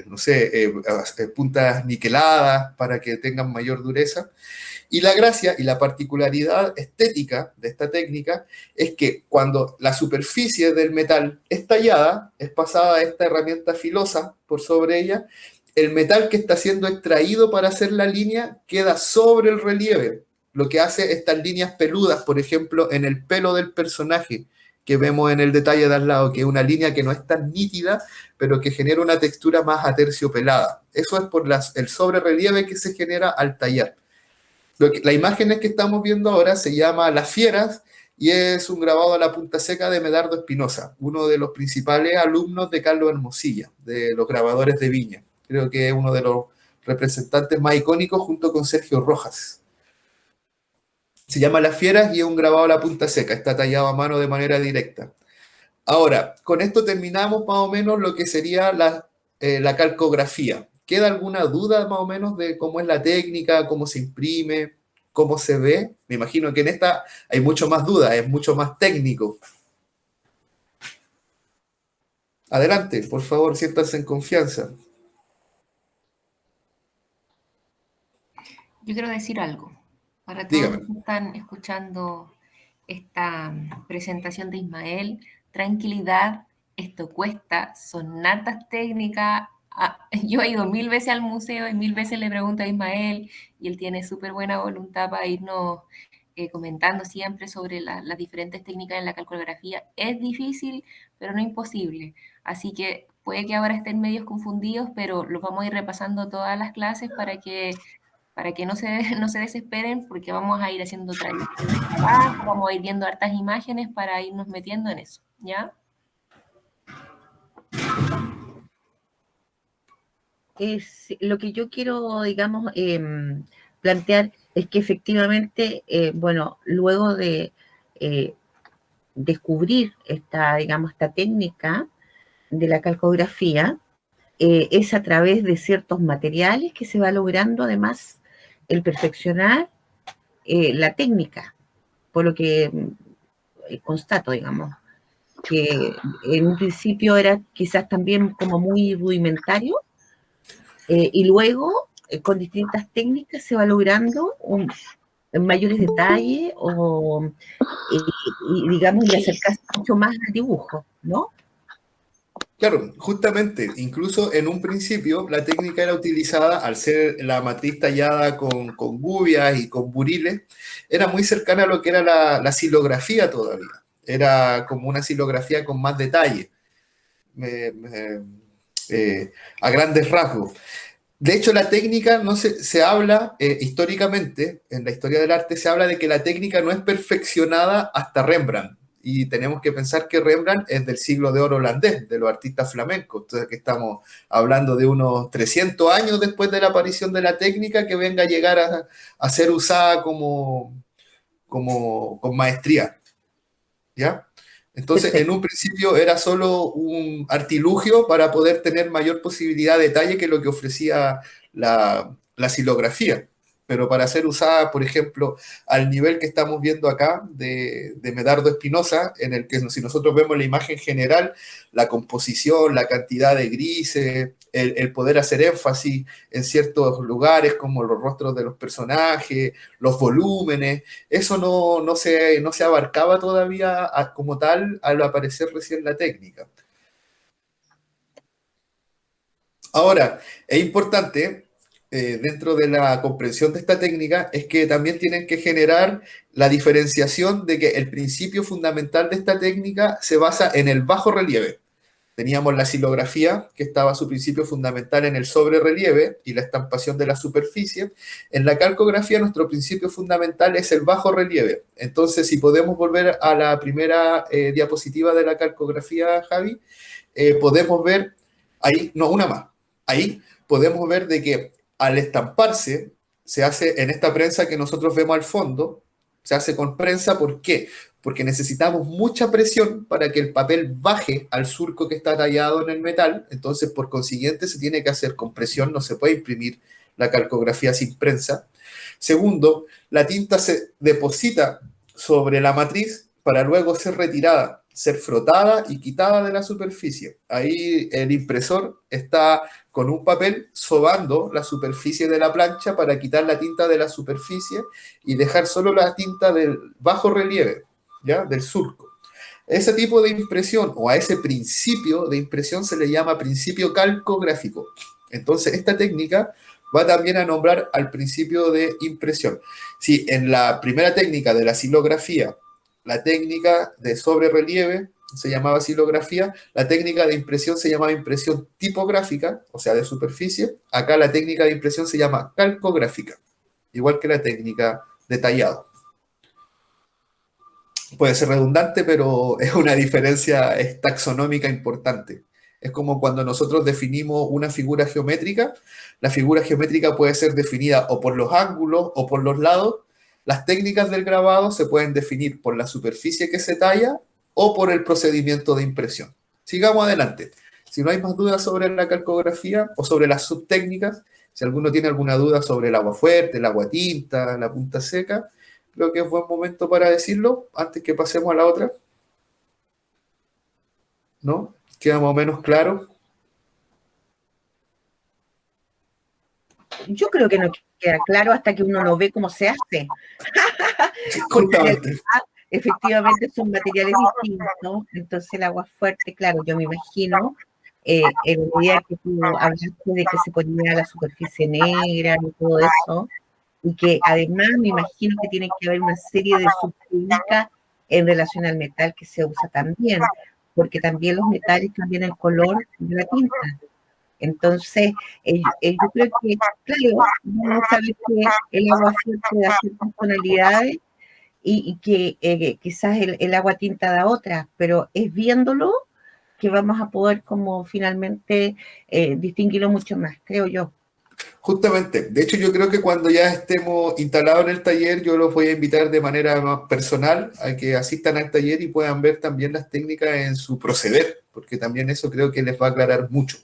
no sé, puntas niqueladas para que tengan mayor dureza. Y la gracia y la particularidad estética de esta técnica es que cuando la superficie del metal es tallada, es pasada a esta herramienta filosa por sobre ella, el metal que está siendo extraído para hacer la línea queda sobre el relieve, lo que hace estas líneas peludas, por ejemplo, en el pelo del personaje, que vemos en el detalle de al lado, que es una línea que no es tan nítida, pero que genera una textura más aterciopelada. Eso es por el sobrerelieve que se genera al tallar. La imagen que estamos viendo ahora se llama Las Fieras y es un grabado a la punta seca de Medardo Espinosa, uno de los principales alumnos de Carlos Hermosilla, de los grabadores de Viña. Creo que es uno de los representantes más icónicos junto con Sergio Rojas. Se llama Las Fieras y es un grabado a la punta seca, está tallado a mano de manera directa. Ahora, con esto terminamos más o menos lo que sería la calcografía. ¿Queda alguna duda más o menos de cómo es la técnica, cómo se imprime, cómo se ve? Me imagino que en esta hay mucho más dudas, es mucho más técnico. Adelante, por favor, siéntanse en confianza. Yo quiero decir algo. Para todos los que están escuchando esta presentación de Ismael, tranquilidad, esto cuesta, son hartas técnicas. Yo he ido 1000 veces al museo y 1000 veces le pregunto a Ismael y él tiene súper buena voluntad para irnos comentando siempre sobre las diferentes técnicas en la calcografía. Es difícil, pero no imposible. Así que puede que ahora estén medios confundidos, pero los vamos a ir repasando todas las clases para que no se desesperen, porque vamos a ir haciendo trabajo, vamos a ir viendo hartas imágenes para irnos metiendo en eso, ¿ya? Lo que yo quiero, digamos, plantear es que efectivamente, bueno, luego de descubrir esta técnica de la calcografía, es a través de ciertos materiales que se va logrando además el perfeccionar la técnica, por lo que constato, digamos, que en un principio era quizás también como muy rudimentario, y luego con distintas técnicas se va logrando mayores detalles y digamos, y acercarse mucho más al dibujo, ¿no? Claro, justamente, incluso en un principio la técnica era utilizada, al ser la matriz tallada con gubias y con buriles, era muy cercana a lo que era la silografía todavía. Era como una silografía con más detalle, a grandes rasgos. De hecho, la técnica no se habla históricamente, en la historia del arte se habla de que la técnica no es perfeccionada hasta Rembrandt. Y tenemos que pensar que Rembrandt es del siglo de oro holandés, de los artistas flamencos. Entonces, que estamos hablando de unos 300 años después de la aparición de la técnica que venga a llegar a ser usada con maestría. ¿Ya? Entonces, en un principio era solo un artilugio para poder tener mayor posibilidad de detalle que lo que ofrecía la silografía. Pero para ser usada, por ejemplo, al nivel que estamos viendo acá de Medardo Espinosa, en el que si nosotros vemos la imagen general, la composición, la cantidad de grises, el poder hacer énfasis en ciertos lugares como los rostros de los personajes, los volúmenes, eso no se abarcaba todavía como tal al aparecer recién la técnica. Ahora, es importante, dentro de la comprensión de esta técnica, es que también tienen que generar la diferenciación de que el principio fundamental de esta técnica se basa en el bajo relieve. Teníamos la silografía, que estaba su principio fundamental en el sobrerelieve y la estampación de la superficie. En la calcografía, nuestro principio fundamental es el bajo relieve. Entonces, si podemos volver a la primera diapositiva de la calcografía, Javi, podemos ver, ahí, no, una más, ahí podemos ver de que al estamparse, se hace en esta prensa que nosotros vemos al fondo, se hace con prensa, ¿por qué? Porque necesitamos mucha presión para que el papel baje al surco que está tallado en el metal, entonces por consiguiente se tiene que hacer con presión, no se puede imprimir la calcografía sin prensa. Segundo, la tinta se deposita sobre la matriz para luego ser retirada, ser frotada y quitada de la superficie. Ahí el impresor está con un papel sobando la superficie de la plancha para quitar la tinta de la superficie y dejar solo la tinta del bajo relieve, ¿ya? Del surco. Ese tipo de impresión o a ese principio de impresión se le llama principio calcográfico. Entonces, esta técnica va también a nombrar al principio de impresión. Si en la primera técnica de la silografía, la técnica de sobrerelieve se llamaba silografía, la técnica de impresión se llamaba impresión tipográfica, o sea, de superficie. Acá la técnica de impresión se llama calcográfica, igual que la técnica de tallado. Puede ser redundante, pero es una diferencia taxonómica importante. Es como cuando nosotros definimos una figura geométrica, la figura geométrica puede ser definida o por los ángulos o por los lados. Las técnicas del grabado se pueden definir por la superficie que se talla o por el procedimiento de impresión. Sigamos adelante. Si no hay más dudas sobre la calcografía o sobre las subtécnicas, si alguno tiene alguna duda sobre el agua fuerte, el agua tinta, la punta seca, creo que es buen momento para decirlo antes que pasemos a la otra. ¿No? ¿Queda más o menos claro? Yo creo que no queda claro hasta que uno no ve cómo se hace. Justamente. Efectivamente son materiales distintos, entonces el agua fuerte, claro, yo me imagino, en la idea que tú hablaste de que se ponía la superficie negra y todo eso, y que además me imagino que tiene que haber una serie de subtécnicas en relación al metal que se usa también, porque también los metales cambian el color de la tinta. Entonces, yo creo que, claro, uno sabe que el agua fuerte da ciertas tonalidades y que quizás el agua tinta da otras, pero es viéndolo que vamos a poder como finalmente distinguirlo mucho más, creo yo. Justamente, de hecho yo creo que cuando ya estemos instalados en el taller, yo los voy a invitar de manera más personal a que asistan al taller y puedan ver también las técnicas en su proceder, porque también eso creo que les va a aclarar mucho.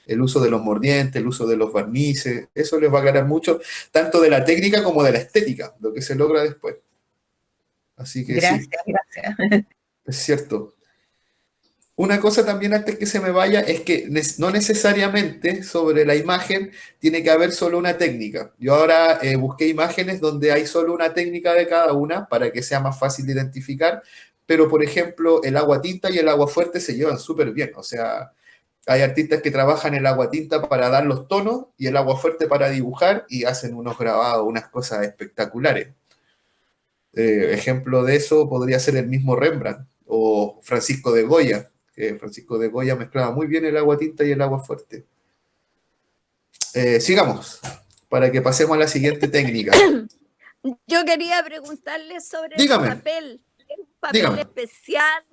El uso de los mordientes, el uso de los barnices, eso les va a aclarar mucho, tanto de la técnica como de la estética, lo que se logra después. Así que gracias, sí, gracias. Es cierto. Una cosa también antes que se me vaya es que no necesariamente sobre la imagen tiene que haber solo una técnica. Yo ahora busqué imágenes donde hay solo una técnica de cada una para que sea más fácil de identificar, pero por ejemplo el agua tinta y el agua fuerte se llevan súper bien. O sea, hay artistas que trabajan el agua tinta para dar los tonos y el agua fuerte para dibujar y hacen unos grabados, unas cosas espectaculares. Ejemplo de eso podría ser el mismo Rembrandt o Francisco de Goya. Francisco de Goya mezclaba muy bien el agua tinta y el agua fuerte. Sigamos, para que pasemos a la siguiente técnica. Yo quería preguntarle sobre Dígame. el papel. ¿Es un papel Dígame. especial?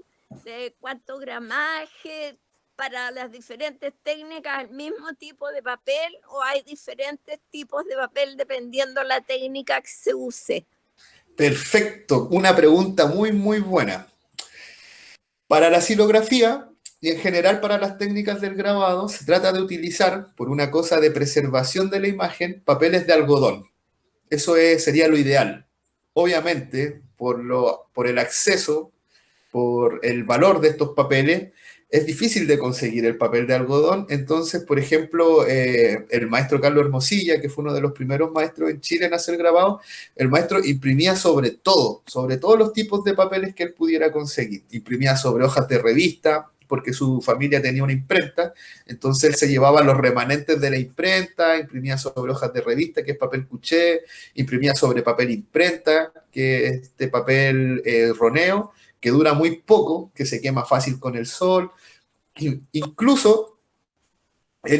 ¿De cuánto gramaje? ¿Para las diferentes técnicas el mismo tipo de papel? ¿O hay diferentes tipos de papel dependiendo la técnica que se use? Perfecto, una pregunta muy, muy buena. Para la silografía y en general para las técnicas del grabado se trata de utilizar, por una cosa de preservación de la imagen, papeles de algodón. Eso sería lo ideal. Obviamente, por el acceso, por el valor de estos papeles, es difícil de conseguir el papel de algodón. Entonces, por ejemplo, el maestro Carlos Hermosilla, que fue uno de los primeros maestros en Chile en hacer grabado, el maestro imprimía sobre todos los tipos de papeles que él pudiera conseguir. Imprimía sobre hojas de revista, porque su familia tenía una imprenta, entonces él se llevaba los remanentes de la imprenta, imprimía sobre hojas de revista, que es papel cuché, imprimía sobre papel imprenta, que es este papel roneo, que dura muy poco, que se quema fácil con el sol. Incluso él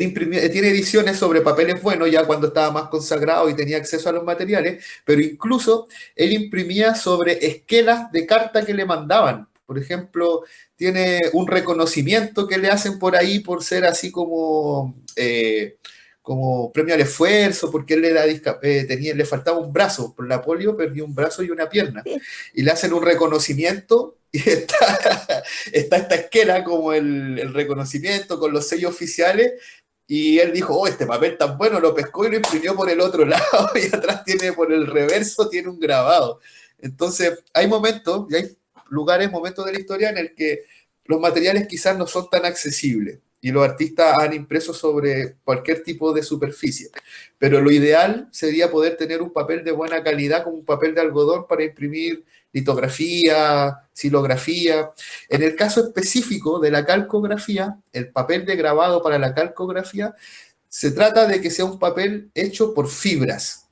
tiene ediciones sobre papeles buenos ya cuando estaba más consagrado y tenía acceso a los materiales, pero incluso él imprimía sobre esquelas de carta que le mandaban. Por ejemplo, tiene un reconocimiento que le hacen por ahí por ser así como premio al esfuerzo, porque él le faltaba un brazo. Por la polio perdió un brazo y una pierna. Y le hacen un reconocimiento y está esta esquela como el reconocimiento con los sellos oficiales. Y él dijo, oh, este papel tan bueno, lo pescó y lo imprimió por el otro lado. Y atrás tiene, por el reverso, tiene un grabado. Entonces, hay momentos, y hay lugares, momentos de la historia en el que los materiales quizás no son tan accesibles y los artistas han impreso sobre cualquier tipo de superficie. Pero lo ideal sería poder tener un papel de buena calidad como un papel de algodón para imprimir litografía, xilografía. En el caso específico de la calcografía, el papel de grabado para la calcografía, se trata de que sea un papel hecho por fibras,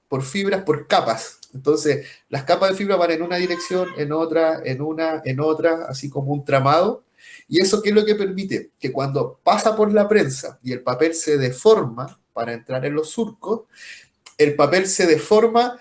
por capas. Entonces, las capas de fibra van en una dirección, en otra, en otra, así como un tramado. ¿Y eso qué es lo que permite? Que cuando pasa por la prensa y el papel se deforma para entrar en los surcos, el papel se deforma,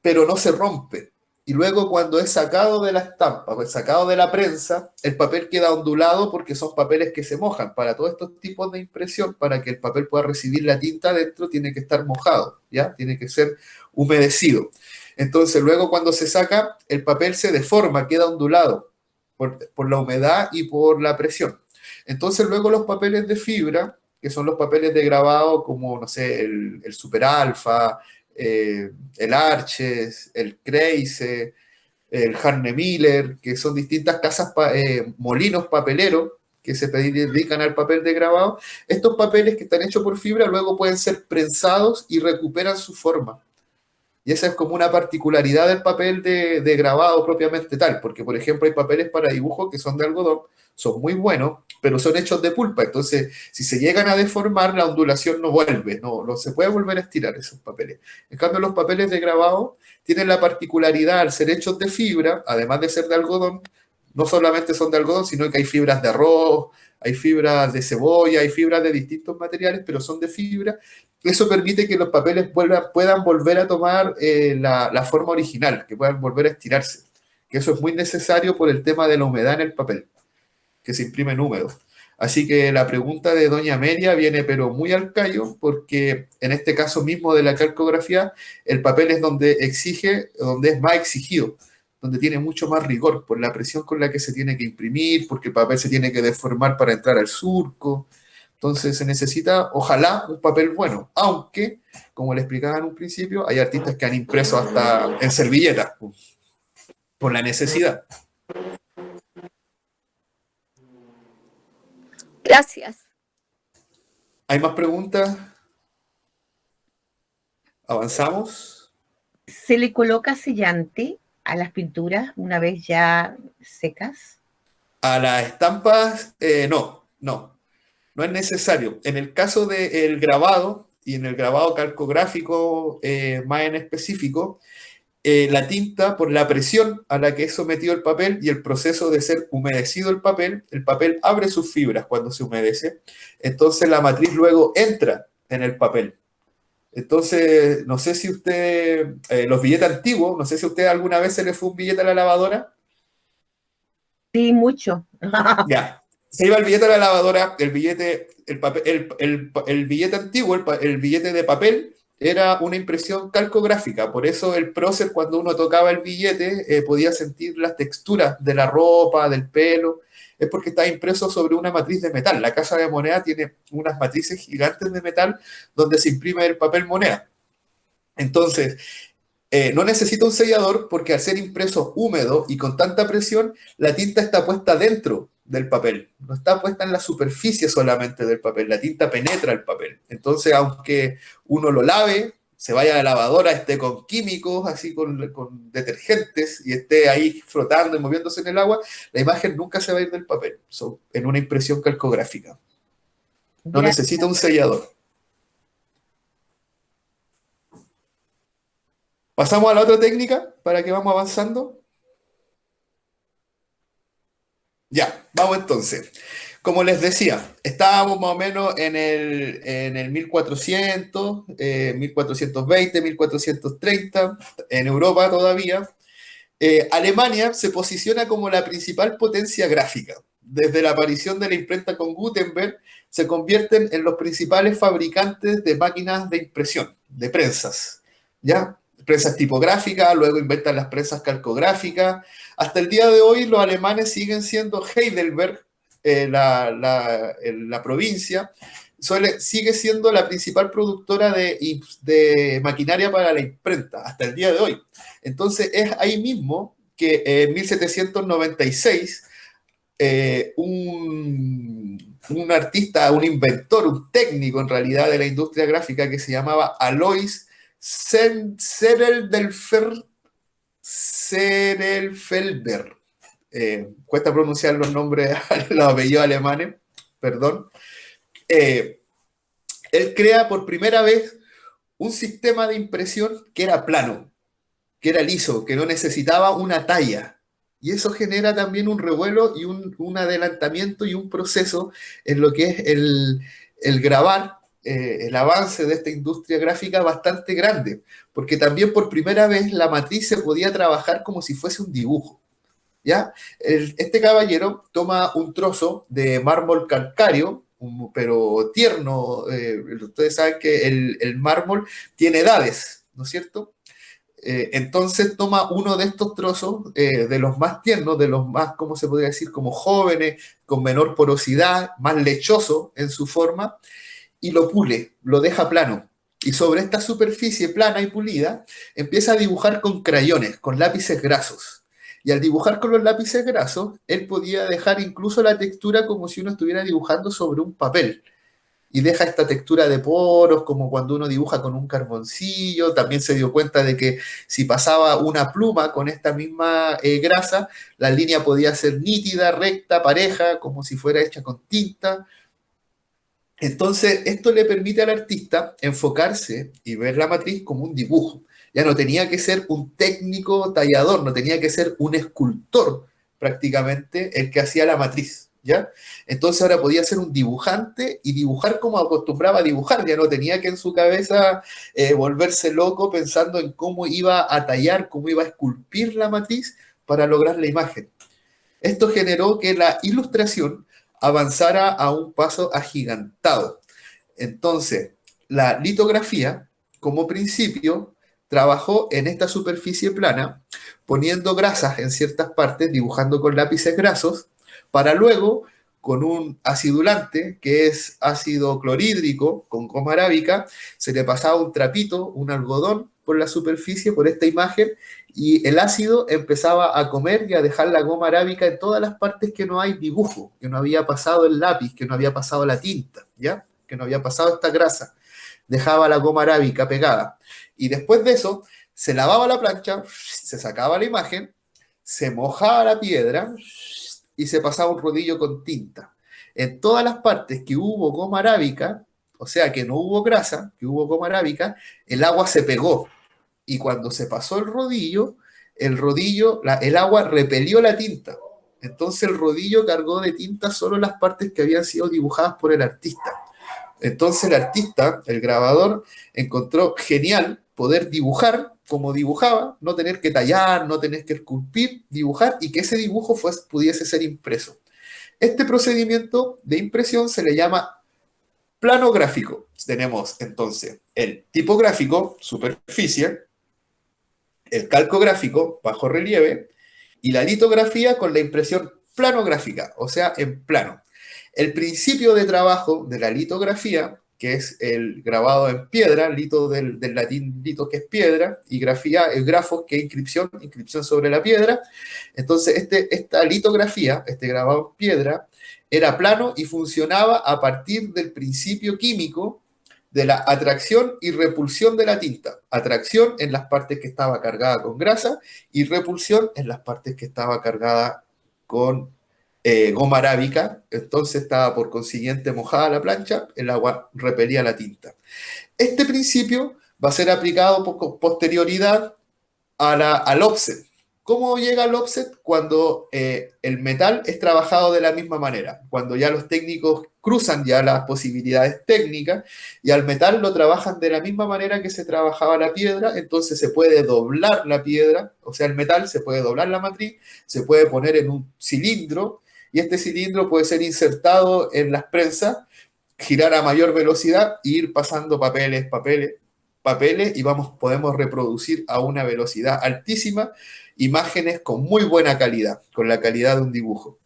pero no se rompe. Y luego cuando es sacado de la estampa, pues sacado de la prensa, el papel queda ondulado porque son papeles que se mojan. Para todos estos tipos de impresión, para que el papel pueda recibir la tinta adentro, tiene que estar mojado, ¿ya? Tiene que ser humedecido. Entonces luego cuando se saca, el papel se deforma, queda ondulado por la humedad y por la presión. Entonces luego los papeles de fibra, que son los papeles de grabado como, no sé, el Super Alpha, el Arches, el Creise, el Harne Miller, que son distintas casas, molinos papeleros que se dedican al papel de grabado. Estos papeles que están hechos por fibra luego pueden ser prensados y recuperan su forma. Y esa es como una particularidad del papel de grabado propiamente tal, porque por ejemplo hay papeles para dibujo que son de algodón, son muy buenos, pero son hechos de pulpa, entonces si se llegan a deformar la ondulación no vuelve, no se puede volver a estirar esos papeles. En cambio los papeles de grabado tienen la particularidad al ser hechos de fibra, además de ser de algodón, no solamente son de algodón, sino que hay fibras de arroz, hay fibras de cebolla, hay fibras de distintos materiales, pero son de fibra. Eso permite que los papeles puedan volver a tomar la forma original, que puedan volver a estirarse. Que eso es muy necesario por el tema de la humedad en el papel, que se imprime en húmedo. Así que la pregunta de doña Amelia viene pero muy al callo, porque en este caso mismo de la calcografía, el papel es donde es más exigido, donde tiene mucho más rigor por la presión con la que se tiene que imprimir, porque el papel se tiene que deformar para entrar al surco. Entonces se necesita, ojalá, un papel bueno, aunque, como le explicaba en un principio, hay artistas que han impreso hasta en servilletas, por la necesidad. Gracias. ¿Hay más preguntas? ¿Avanzamos? ¿Se le coloca sellante a las pinturas una vez ya secas? A las estampas, no es necesario. En el caso del grabado y en el grabado calcográfico más en específico, la tinta, por la presión a la que es sometido el papel y el proceso de ser humedecido el papel abre sus fibras cuando se humedece, entonces la matriz luego entra en el papel. Entonces, no sé si usted, los billetes antiguos, no sé si usted alguna vez se le fue un billete a la lavadora. Sí, mucho. Ya, se iba el billete a la lavadora, el billete antiguo, el billete de papel, era una impresión calcográfica. Por eso el prócer, cuando uno tocaba el billete, podía sentir las texturas de la ropa, del pelo. Es porque está impreso sobre una matriz de metal. La Casa de Moneda tiene unas matrices gigantes de metal donde se imprime el papel moneda. Entonces, no necesita un sellador porque al ser impreso húmedo y con tanta presión, la tinta está puesta dentro del papel, no está puesta en la superficie solamente del papel, la tinta penetra el papel. Entonces, aunque uno lo lave, se vaya a la lavadora, esté con químicos, así con detergentes, y esté ahí flotando y moviéndose en el agua, la imagen nunca se va a ir del papel, en una impresión calcográfica. No necesita un sellador. Pasamos a la otra técnica para que vamos avanzando. Ya, vamos entonces. Como les decía, estábamos más o menos en el 1400, 1420, 1430, en Europa todavía. Alemania se posiciona como la principal potencia gráfica. Desde la aparición de la imprenta con Gutenberg, se convierten en los principales fabricantes de máquinas de impresión, de prensas, ¿ya? Prensas tipográficas, luego inventan las prensas calcográficas. Hasta el día de hoy los alemanes siguen siendo Heidelberg, la provincia, sigue siendo la principal productora de maquinaria para la imprenta, hasta el día de hoy. Entonces es ahí mismo que en 1796 un artista, un inventor, un técnico en realidad de la industria gráfica que se llamaba Alois Serelfelder. Cuesta pronunciar los nombres, los apellidos alemanes, perdón. Él crea por primera vez un sistema de impresión que era plano, que era liso, que no necesitaba una talla. Y eso genera también un revuelo y un adelantamiento y un proceso en lo que es el grabar, el avance de esta industria gráfica bastante grande, porque también por primera vez la matriz se podía trabajar como si fuese un dibujo, ¿ya? Este caballero toma un trozo de mármol calcáreo, pero tierno. Ustedes saben que el mármol tiene edades, ¿no es cierto? Entonces toma uno de estos trozos, de los más tiernos, de los más, ¿cómo se podría decir? Como jóvenes, con menor porosidad, más lechoso en su forma, y lo pule, lo deja plano. Y sobre esta superficie plana y pulida, empieza a dibujar con crayones, con lápices grasos. Y al dibujar con los lápices grasos, él podía dejar incluso la textura como si uno estuviera dibujando sobre un papel. Y deja esta textura de poros, como cuando uno dibuja con un carboncillo. También se dio cuenta de que si pasaba una pluma con esta misma grasa, la línea podía ser nítida, recta, pareja, como si fuera hecha con tinta. Entonces, esto le permite al artista enfocarse y ver la matriz como un dibujo. Ya no tenía que ser un técnico tallador, no tenía que ser un escultor prácticamente el que hacía la matriz, ¿ya? Entonces ahora podía ser un dibujante y dibujar como acostumbraba a dibujar. Ya no tenía que en su cabeza volverse loco pensando en cómo iba a tallar, cómo iba a esculpir la matriz para lograr la imagen. Esto generó que la ilustración avanzara a un paso agigantado. Entonces, la litografía, como principio, trabajó en esta superficie plana, poniendo grasas en ciertas partes, dibujando con lápices grasos, para luego, con un acidulante, que es ácido clorhídrico, con goma arábica, se le pasaba un trapito, un algodón, por la superficie, por esta imagen, y el ácido empezaba a comer y a dejar la goma arábica en todas las partes que no hay dibujo, que no había pasado el lápiz, que no había pasado la tinta, ¿ya? Que no había pasado esta grasa. Dejaba la goma arábica pegada. Y después de eso, se lavaba la plancha, se sacaba la imagen, se mojaba la piedra y se pasaba un rodillo con tinta. En todas las partes que hubo goma arábica, o sea, que no hubo grasa, que hubo goma arábica, el agua se pegó. Y cuando se pasó el agua repelió la tinta. Entonces el rodillo cargó de tinta solo las partes que habían sido dibujadas por el artista. Entonces el artista, el grabador, encontró genial poder dibujar como dibujaba, no tener que tallar, no tener que esculpir, dibujar y que ese dibujo pudiese ser impreso. Este procedimiento de impresión se le llama plano gráfico. Tenemos entonces el tipográfico, superficie, el calcográfico, bajo relieve, y la litografía con la impresión planográfica, o sea, en plano. El principio de trabajo de la litografía, que es el grabado en piedra, lito del latín lito, que es piedra, y grafía, el grafos, que es inscripción sobre la piedra. Entonces, esta litografía, este grabado en piedra, era plano y funcionaba a partir del principio químico de la atracción y repulsión de la tinta. Atracción en las partes que estaba cargada con grasa y repulsión en las partes que estaba cargada con goma arábica. Entonces estaba por consiguiente mojada la plancha, el agua repelía la tinta. Este principio va a ser aplicado con posterioridad al offset, ¿Cómo llega el offset? Cuando el metal es trabajado de la misma manera, cuando ya los técnicos cruzan ya las posibilidades técnicas y al metal lo trabajan de la misma manera que se trabajaba la piedra, entonces se puede doblar la piedra, o sea, el metal, se puede doblar la matriz, se puede poner en un cilindro y este cilindro puede ser insertado en las prensas, girar a mayor velocidad e ir pasando papeles y podemos reproducir a una velocidad altísima imágenes con muy buena calidad, con la calidad de un dibujo.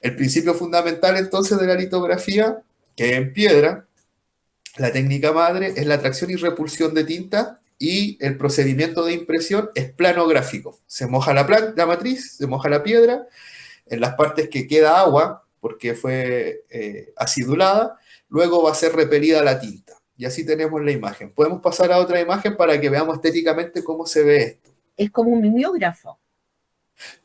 El principio fundamental entonces de la litografía, que en piedra, la técnica madre es la tracción y repulsión de tinta y el procedimiento de impresión es planográfico. Se moja la matriz, se moja la piedra, en las partes que queda agua, porque fue acidulada, luego va a ser repelida la tinta. Y así tenemos la imagen. Podemos pasar a otra imagen para que veamos estéticamente cómo se ve esto. Es como un mimeógrafo.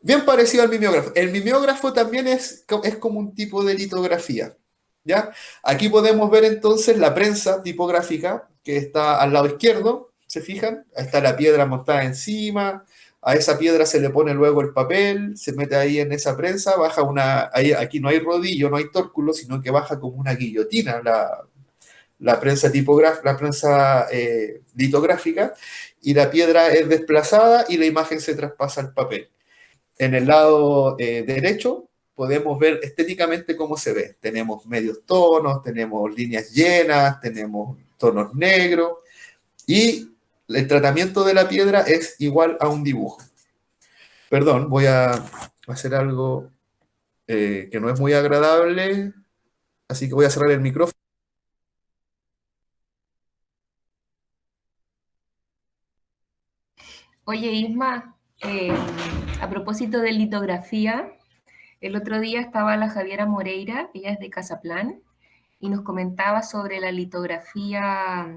Bien parecido al mimeógrafo. El mimeógrafo también es como un tipo de litografía, ¿ya? Aquí podemos ver entonces la prensa tipográfica que está al lado izquierdo, ¿se fijan? Ahí está la piedra montada encima, a esa piedra se le pone luego el papel, se mete ahí en esa prensa, baja aquí no hay rodillo, no hay tórculo, sino que baja como una guillotina la prensa litográfica, y la piedra es desplazada y la imagen se traspasa al papel. En el lado derecho podemos ver estéticamente cómo se ve. Tenemos medios tonos, tenemos líneas llenas, tenemos tonos negros y el tratamiento de la piedra es igual a un dibujo. Perdón, voy a hacer algo que no es muy agradable, así que voy a cerrar el micrófono. Oye, Isma, a propósito de litografía, el otro día estaba la Javiera Moreira, ella es de Casaplan, y nos comentaba sobre la litografía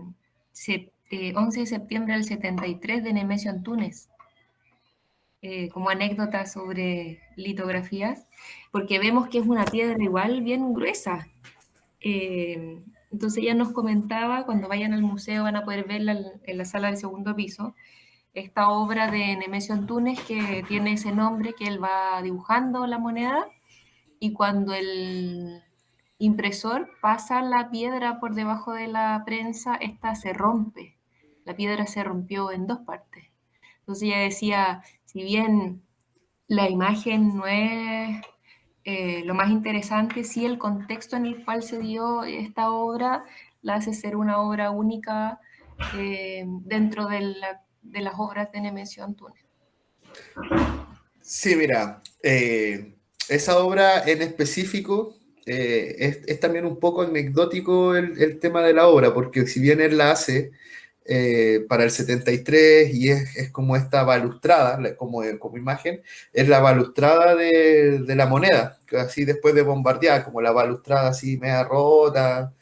11 de septiembre del 73 de Nemesio Antunes, como anécdota sobre litografías, porque vemos que es una piedra igual bien gruesa. Entonces ella nos comentaba, cuando vayan al museo van a poder verla en la sala del segundo piso, esta obra de Nemesio Antunes que tiene ese nombre, que él va dibujando la moneda y cuando el impresor pasa la piedra por debajo de la prensa, esta se rompe. La piedra se rompió en dos partes. Entonces ella decía, si bien la imagen no es lo más interesante, sí el contexto en el cual se dio esta obra la hace ser una obra única dentro de las obras de Nemesio Antunes. Sí, mira, esa obra en específico es también un poco anecdótico el tema de la obra, porque si bien él la hace para el 73 y es como esta balustrada, como imagen, es la balustrada de la moneda, así después de bombardear, como la balustrada así media rota,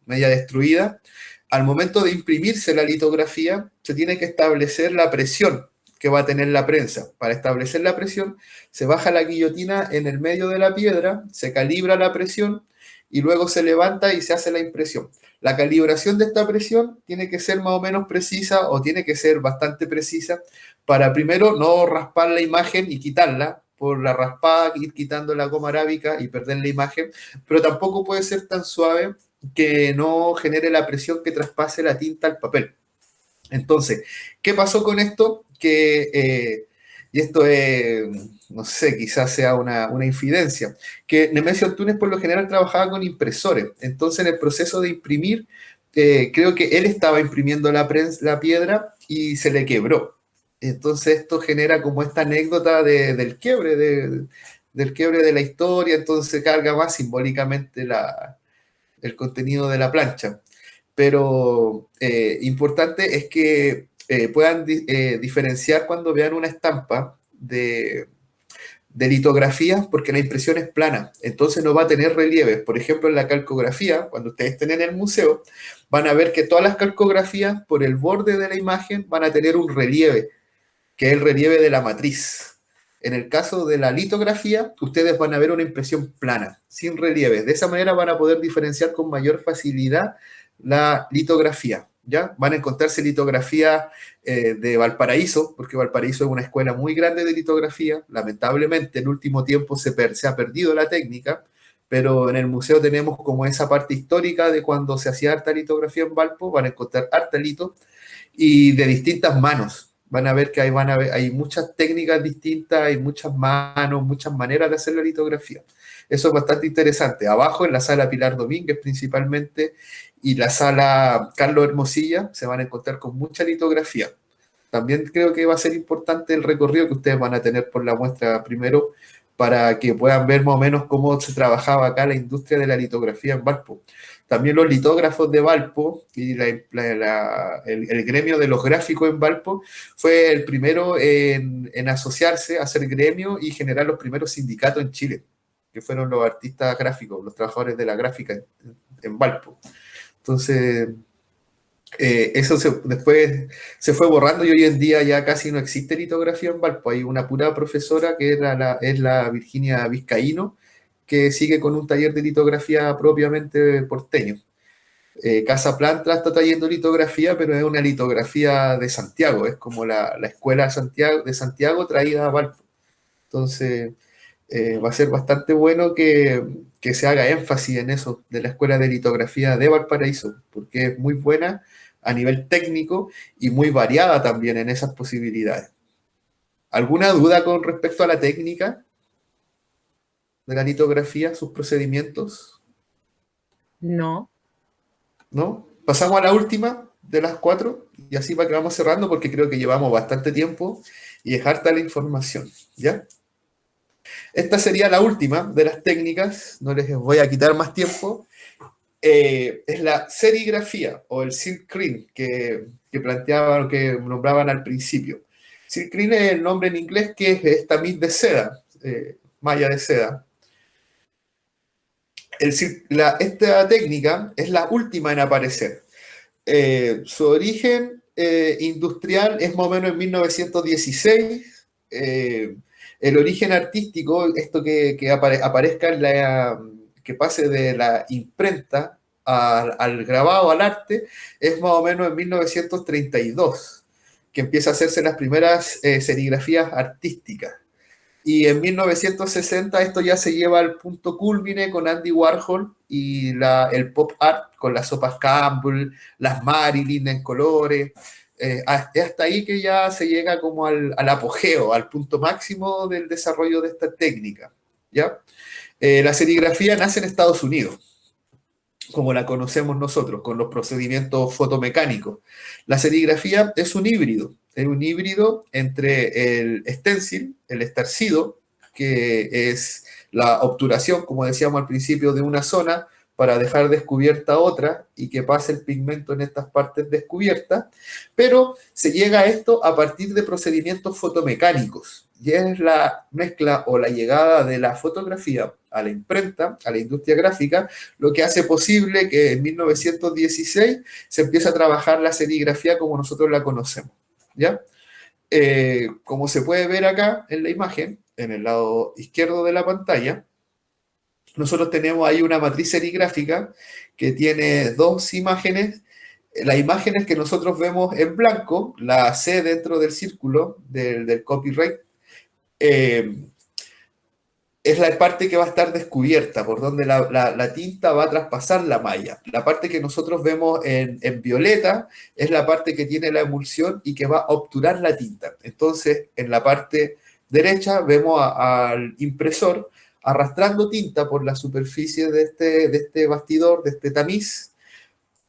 media destruida. Al momento de imprimirse la litografía, se tiene que establecer la presión que va a tener la prensa. Para establecer la presión, se baja la guillotina en el medio de la piedra, se calibra la presión y luego se levanta y se hace la impresión. La calibración de esta presión tiene que ser más o menos precisa o tiene que ser bastante precisa para primero no raspar la imagen y quitarla, por la raspada, ir quitando la goma arábica y perder la imagen, pero tampoco puede ser tan suave que no genere la presión que traspase la tinta al papel. Entonces, ¿qué pasó con esto? Y esto es, no sé, quizás sea una infidencia, que Nemesio Antunes por lo general trabajaba con impresores. Entonces, en el proceso de imprimir, creo que él estaba imprimiendo la piedra y se le quebró. Entonces, esto genera como esta anécdota del quiebre de la historia, entonces carga más simbólicamente el contenido de la plancha. Pero importante es que puedan diferenciar cuando vean una estampa de litografías, porque la impresión es plana, entonces no va a tener relieves. Por ejemplo, en la calcografía, cuando ustedes estén en el museo, van a ver que todas las calcografías por el borde de la imagen van a tener un relieve, que es el relieve de la matriz. En el caso de la litografía, ustedes van a ver una impresión plana, sin relieves. De esa manera van a poder diferenciar con mayor facilidad la litografía. ¿ya? Van a encontrarse litografía de Valparaíso, porque Valparaíso es una escuela muy grande de litografía. Lamentablemente, en último tiempo se ha perdido la técnica, pero en el museo tenemos como esa parte histórica de cuando se hacía harta litografía en Valpo. Van a encontrar harta lito y de distintas manos. Van a ver que hay muchas técnicas distintas, hay muchas manos, muchas maneras de hacer la litografía. Eso es bastante interesante. Abajo, en la sala Pilar Domínguez principalmente, y la sala Carlos Hermosilla, se van a encontrar con mucha litografía. También creo que va a ser importante el recorrido que ustedes van a tener por la muestra primero, para que puedan ver más o menos cómo se trabajaba acá la industria de la litografía en Valpo. También los litógrafos de Valpo y el gremio de los gráficos en Valpo fue el primero en asociarse, a hacer gremio y generar los primeros sindicatos en Chile, que fueron los artistas gráficos, los trabajadores de la gráfica en Valpo. Entonces, eso después se fue borrando y hoy en día ya casi no existe litografía en Valpo. Hay una pura profesora que es la Virginia Vizcaíno, que sigue con un taller de litografía propiamente porteño. Casa Planta está trayendo litografía, pero es una litografía de Santiago, es como la escuela de Santiago traída a Valpo. Entonces, va a ser bastante bueno que se haga énfasis en eso, de la escuela de litografía de Valparaíso, porque es muy buena a nivel técnico y muy variada también en esas posibilidades. ¿Alguna duda con respecto a la técnica de la litografía, sus procedimientos? No. ¿No? Pasamos a la última de las 4 y así para que vamos cerrando, porque creo que llevamos bastante tiempo y es harta la información, ¿ya? Esta sería la última de las técnicas, no les voy a quitar más tiempo. Es la serigrafía o el silkscreen que planteaban, que nombraban al principio. Silkscreen es el nombre en inglés, que es tamiz de seda, malla de seda. Esta técnica es la última en aparecer. Su origen industrial es más o menos en 1916. El origen artístico, esto que aparezca que pase de la imprenta al grabado, al arte, es más o menos en 1932, que empieza a hacerse las primeras serigrafías artísticas. Y en 1960 esto ya se lleva al punto culmine con Andy Warhol y el pop art con las sopas Campbell, las Marilyn en colores. Hasta ahí que ya se llega como al apogeo, al punto máximo del desarrollo de esta técnica, ¿ya? La serigrafía nace en Estados Unidos, como la conocemos nosotros, con los procedimientos fotomecánicos. La serigrafía es un híbrido entre el stencil, el estarcido, que es la obturación, como decíamos al principio, de una zona para dejar descubierta otra y que pase el pigmento en estas partes descubiertas, pero se llega a esto a partir de procedimientos fotomecánicos, y es la mezcla o la llegada de la fotografía a la imprenta, a la industria gráfica, lo que hace posible que en 1916 se empiece a trabajar la serigrafía como nosotros la conocemos, ¿ya? Como se puede ver acá en la imagen, en el lado izquierdo de la pantalla, nosotros tenemos ahí una matriz serigráfica que tiene dos imágenes. Las imágenes que nosotros vemos en blanco, la C dentro del círculo del copyright, es la parte que va a estar descubierta, por donde la tinta va a traspasar la malla. La parte que nosotros vemos en violeta es la parte que tiene la emulsión y que va a obturar la tinta. Entonces, en la parte derecha vemos al impresor arrastrando tinta por la superficie de este bastidor, de este tamiz,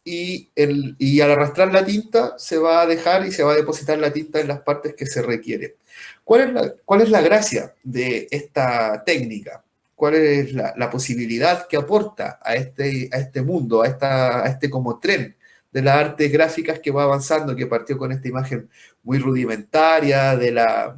y al arrastrar la tinta se va a dejar y se va a depositar la tinta en las partes que se requiere. ¿Cuál es la gracia de esta técnica? ¿Cuál es la posibilidad que aporta a este mundo, a este como tren de las artes gráficas que va avanzando, que partió con esta imagen muy rudimentaria de la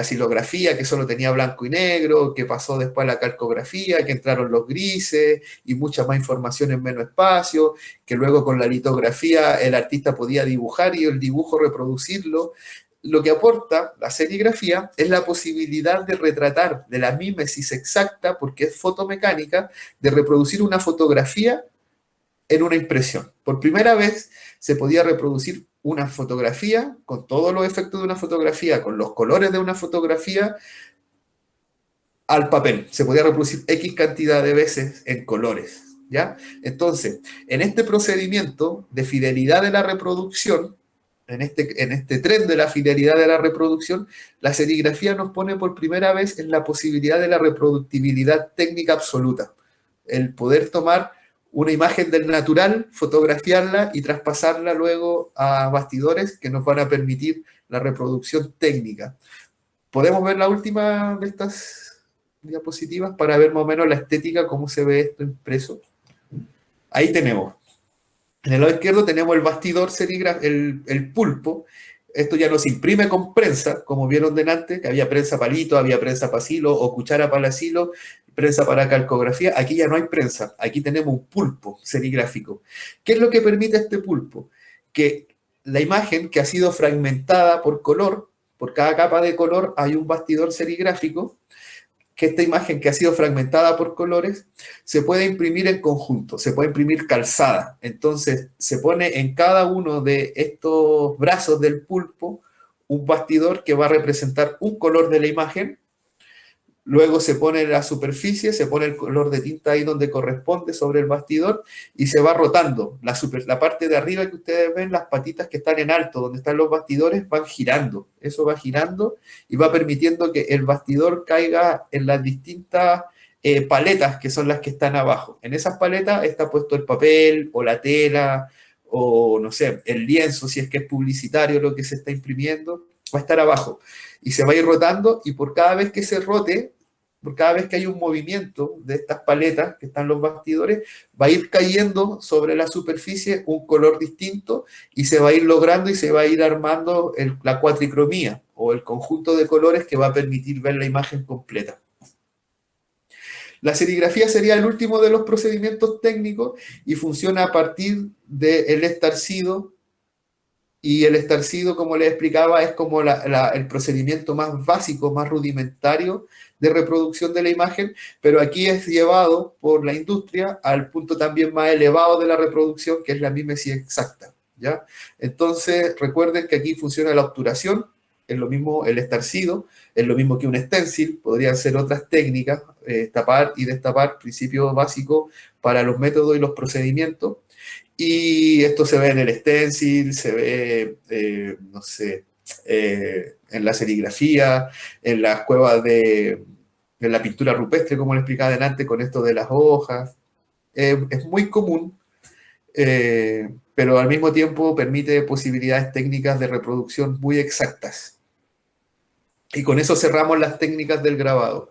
silografía, que solo tenía blanco y negro, que pasó después a la calcografía, que entraron los grises y mucha más información en menos espacio, que luego con la litografía el artista podía dibujar y el dibujo reproducirlo? Lo que aporta la serigrafía es la posibilidad de retratar, de la mímesis exacta, porque es fotomecánica, de reproducir una fotografía en una impresión. Por primera vez se podía reproducir una fotografía con todos los efectos de una fotografía, con los colores de una fotografía, al papel. Se podía reproducir X cantidad de veces en colores, ¿ya? Entonces, en este procedimiento de fidelidad de la reproducción, en este tren de la fidelidad de la reproducción, la serigrafía nos pone por primera vez en la posibilidad de la reproductibilidad técnica absoluta. El poder tomar una imagen del natural, fotografiarla y traspasarla luego a bastidores que nos van a permitir la reproducción técnica. ¿Podemos ver la última de estas diapositivas para ver más o menos la estética, cómo se ve esto impreso? Ahí tenemos. En el lado izquierdo tenemos el bastidor serigráfico, el pulpo. Esto ya no se imprime con prensa, como vieron delante, que había prensa palito, había prensa para silo o cuchara para silo, prensa para calcografía. Aquí ya no hay prensa, aquí tenemos un pulpo serigráfico. ¿Qué es lo que permite este pulpo? Que la imagen que ha sido fragmentada por color, por cada capa de color hay un bastidor serigráfico, que esta imagen que ha sido fragmentada por colores se puede imprimir en conjunto, se puede imprimir calzada. Entonces se pone en cada uno de estos brazos del pulpo un bastidor que va a representar un color de la imagen. Luego se pone en la superficie, se pone el color de tinta ahí donde corresponde sobre el bastidor y se va rotando. La parte de arriba que ustedes ven, las patitas que están en alto, donde están los bastidores, van girando. Eso va girando y va permitiendo que el bastidor caiga en las distintas paletas que son las que están abajo. En esas paletas está puesto el papel o la tela o, no sé, el lienzo, si es que es publicitario lo que se está imprimiendo, va a estar abajo. Y se va a ir rotando y por cada vez que se rote, por cada vez que hay un movimiento de estas paletas que están los bastidores, va a ir cayendo sobre la superficie un color distinto y se va a ir logrando y se va a ir armando la cuatricromía o el conjunto de colores que va a permitir ver la imagen completa. La serigrafía sería el último de los procedimientos técnicos y funciona a partir del estarcido. Y el estarcido, como les explicaba, es como el procedimiento más básico, más rudimentario de reproducción de la imagen, pero aquí es llevado por la industria al punto también más elevado de la reproducción, que es la mímesis exacta, ¿ya? Entonces, recuerden que aquí funciona la obturación, es lo mismo el estarcido, es lo mismo que un stencil, podrían ser otras técnicas, tapar y destapar, principio básico para los métodos y los procedimientos. Y esto se ve en el stencil, se ve, no sé, en la serigrafía, en las cuevas de la pintura rupestre, como les explicaba adelante, con esto de las hojas. Es muy común, pero al mismo tiempo permite posibilidades técnicas de reproducción muy exactas. Y con eso cerramos las técnicas del grabado.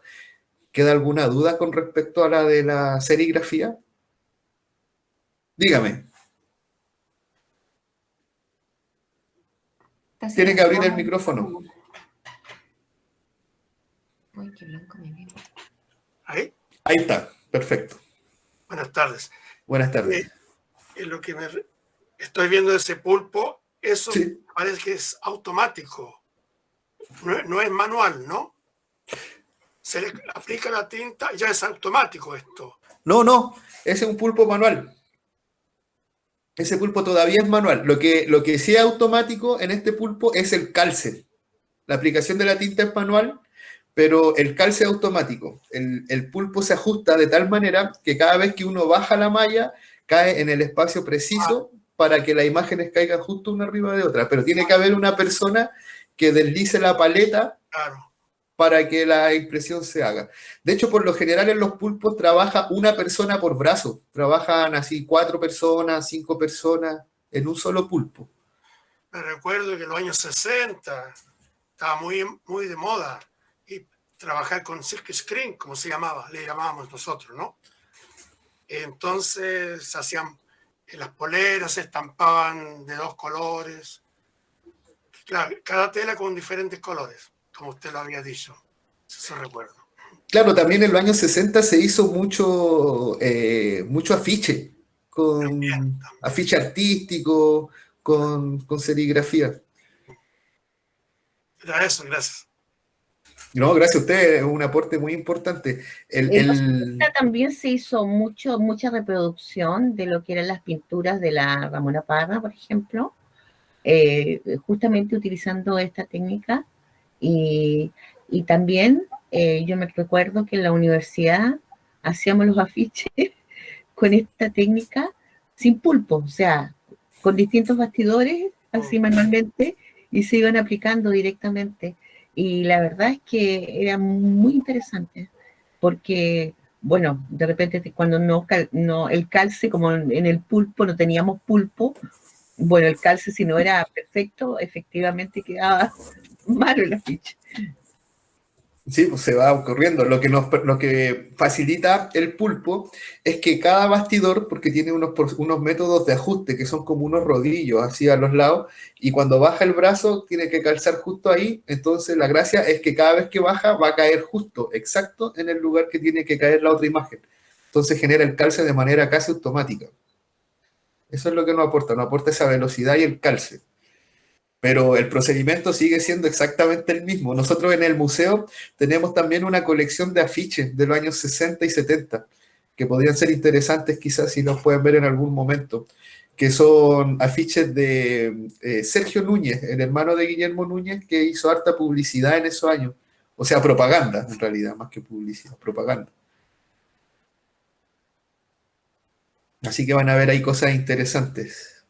¿Queda alguna duda con respecto a la de la serigrafía? Dígame. Tiene que abrir el micrófono. Uy, qué blanco me veo. ¿Ahí? Ahí está, perfecto. Buenas tardes. Buenas tardes. Lo que estoy viendo de ese pulpo, eso Sí. parece que es automático. No es manual, ¿no? Se le aplica la tinta y ya es automático esto. No, ese es un pulpo manual. Ese pulpo todavía es manual. Lo que sí es automático en este pulpo es el calce. La aplicación de la tinta es manual, pero el calce es automático. El pulpo se ajusta de tal manera que cada vez que uno baja la malla, cae en el espacio preciso para que las imágenes caigan justo una arriba de otra. Pero tiene que haber una persona que deslice la paleta. Claro. Para que la impresión se haga. De hecho, por lo general en los pulpos trabaja una persona por brazo. Trabajan así 4 personas, 5 personas en un solo pulpo. Me recuerdo que en los años 60 estaba muy de moda y trabajar con silk screen, como se llamaba, le llamábamos nosotros, ¿no? Entonces hacían las poleras, se estampaban de 2 colores. Claro, cada tela con diferentes colores, como usted lo había dicho, eso recuerdo. Claro, también en los años 60 se hizo mucho afiche, también. Afiche artístico, con serigrafía. Era eso, gracias. No, gracias a usted, es un aporte muy importante. En los 70 también se hizo mucha reproducción de lo que eran las pinturas de la Ramona Parra, por ejemplo, justamente utilizando esta técnica. Y también yo me recuerdo que en la universidad hacíamos los afiches con esta técnica sin pulpo, o sea, con distintos bastidores, así manualmente, y se iban aplicando directamente. Y la verdad es que era muy interesante, porque, bueno, de repente cuando no el calce, como en el pulpo no teníamos pulpo, bueno, el calce si no era perfecto, efectivamente quedaba malo el afiche. Sí, pues se va ocurriendo. Lo que facilita el pulpo es que cada bastidor, porque tiene unos métodos de ajuste que son como unos rodillos así a los lados, y cuando baja el brazo tiene que calzar justo ahí. Entonces la gracia es que cada vez que baja va a caer justo, exacto en el lugar que tiene que caer la otra imagen. Entonces genera el calce de manera casi automática. Eso es lo que nos aporta esa velocidad y el calce. Pero el procedimiento sigue siendo exactamente el mismo. Nosotros en el museo tenemos también una colección de afiches de los años 60 y 70, que podrían ser interesantes quizás si los pueden ver en algún momento, que son afiches de Sergio Núñez, el hermano de Guillermo Núñez, que hizo harta publicidad en esos años. O sea, propaganda, en realidad, más que publicidad, propaganda. Así que van a ver ahí cosas interesantes.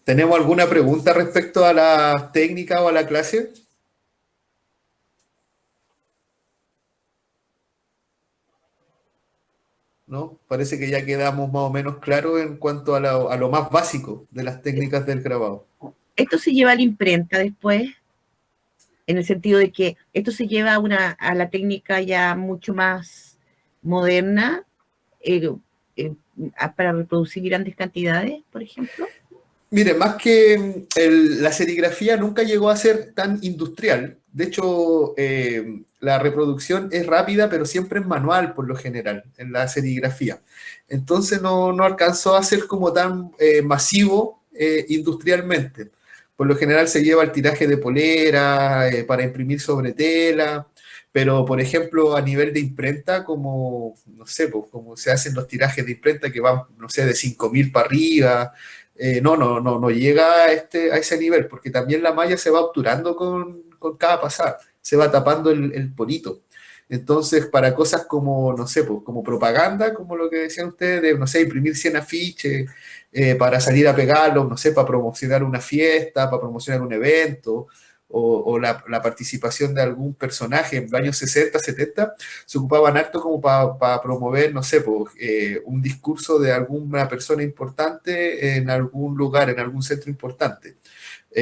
¿Tenemos alguna pregunta respecto a la técnica o a la clase? ¿No? Parece que ya quedamos más o menos claros en cuanto a lo más básico de las técnicas del grabado. Esto se lleva a la imprenta después, en el sentido de que esto se lleva a la técnica ya mucho más moderna, para reproducir grandes cantidades, por ejemplo. Mire, más que la serigrafía nunca llegó a ser tan industrial. De hecho, la reproducción es rápida, pero siempre es manual por lo general en la serigrafía. Entonces no alcanzó a ser como tan masivo industrialmente. Por lo general se lleva el tiraje de polera para imprimir sobre tela, pero por ejemplo a nivel de imprenta, como, no sé, pues, como se hacen los tirajes de imprenta que van, no sé, de 5.000 para arriba, no llega a ese nivel, porque también la malla se va obturando con cada pasada, se va tapando el porito. Entonces, para cosas como, no sé, pues, como propaganda, como lo que decían ustedes, de, no sé, imprimir 100 afiches, para salir a pegarlos, no sé, para promocionar una fiesta, para promocionar un evento, o la participación de algún personaje en los años 60, 70, se ocupaban harto como para promover, no sé, pues, un discurso de alguna persona importante en algún lugar, en algún centro importante.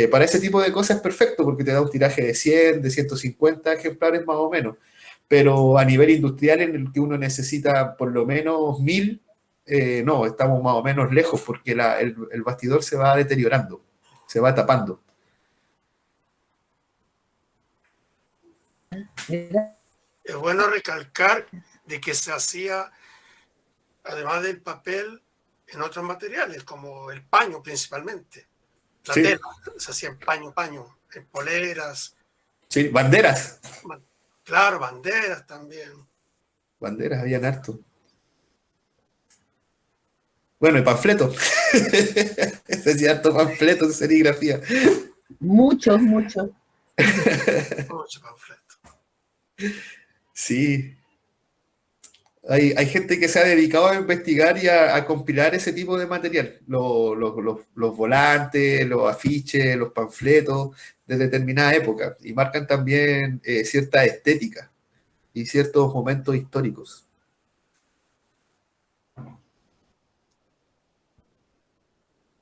Para ese tipo de cosas es perfecto porque te da un tiraje de 100, de 150 ejemplares más o menos, pero a nivel industrial en el que uno necesita por lo menos 1.000, no, estamos más o menos lejos porque el bastidor se va deteriorando, se va tapando. Es bueno recalcar de que se hacía, además del papel, en otros materiales, como el paño principalmente. La tela, se hacía en paño, en poleras. Sí, banderas. Claro, banderas también. Banderas, habían harto. Bueno, y panfletos. Se hacía harto panfletos de serigrafía. Muchos. Mucho panfleto. Sí. Hay gente que se ha dedicado a investigar y a compilar ese tipo de material. Los volantes, los afiches, los panfletos de determinada época. Y marcan también cierta estética y ciertos momentos históricos.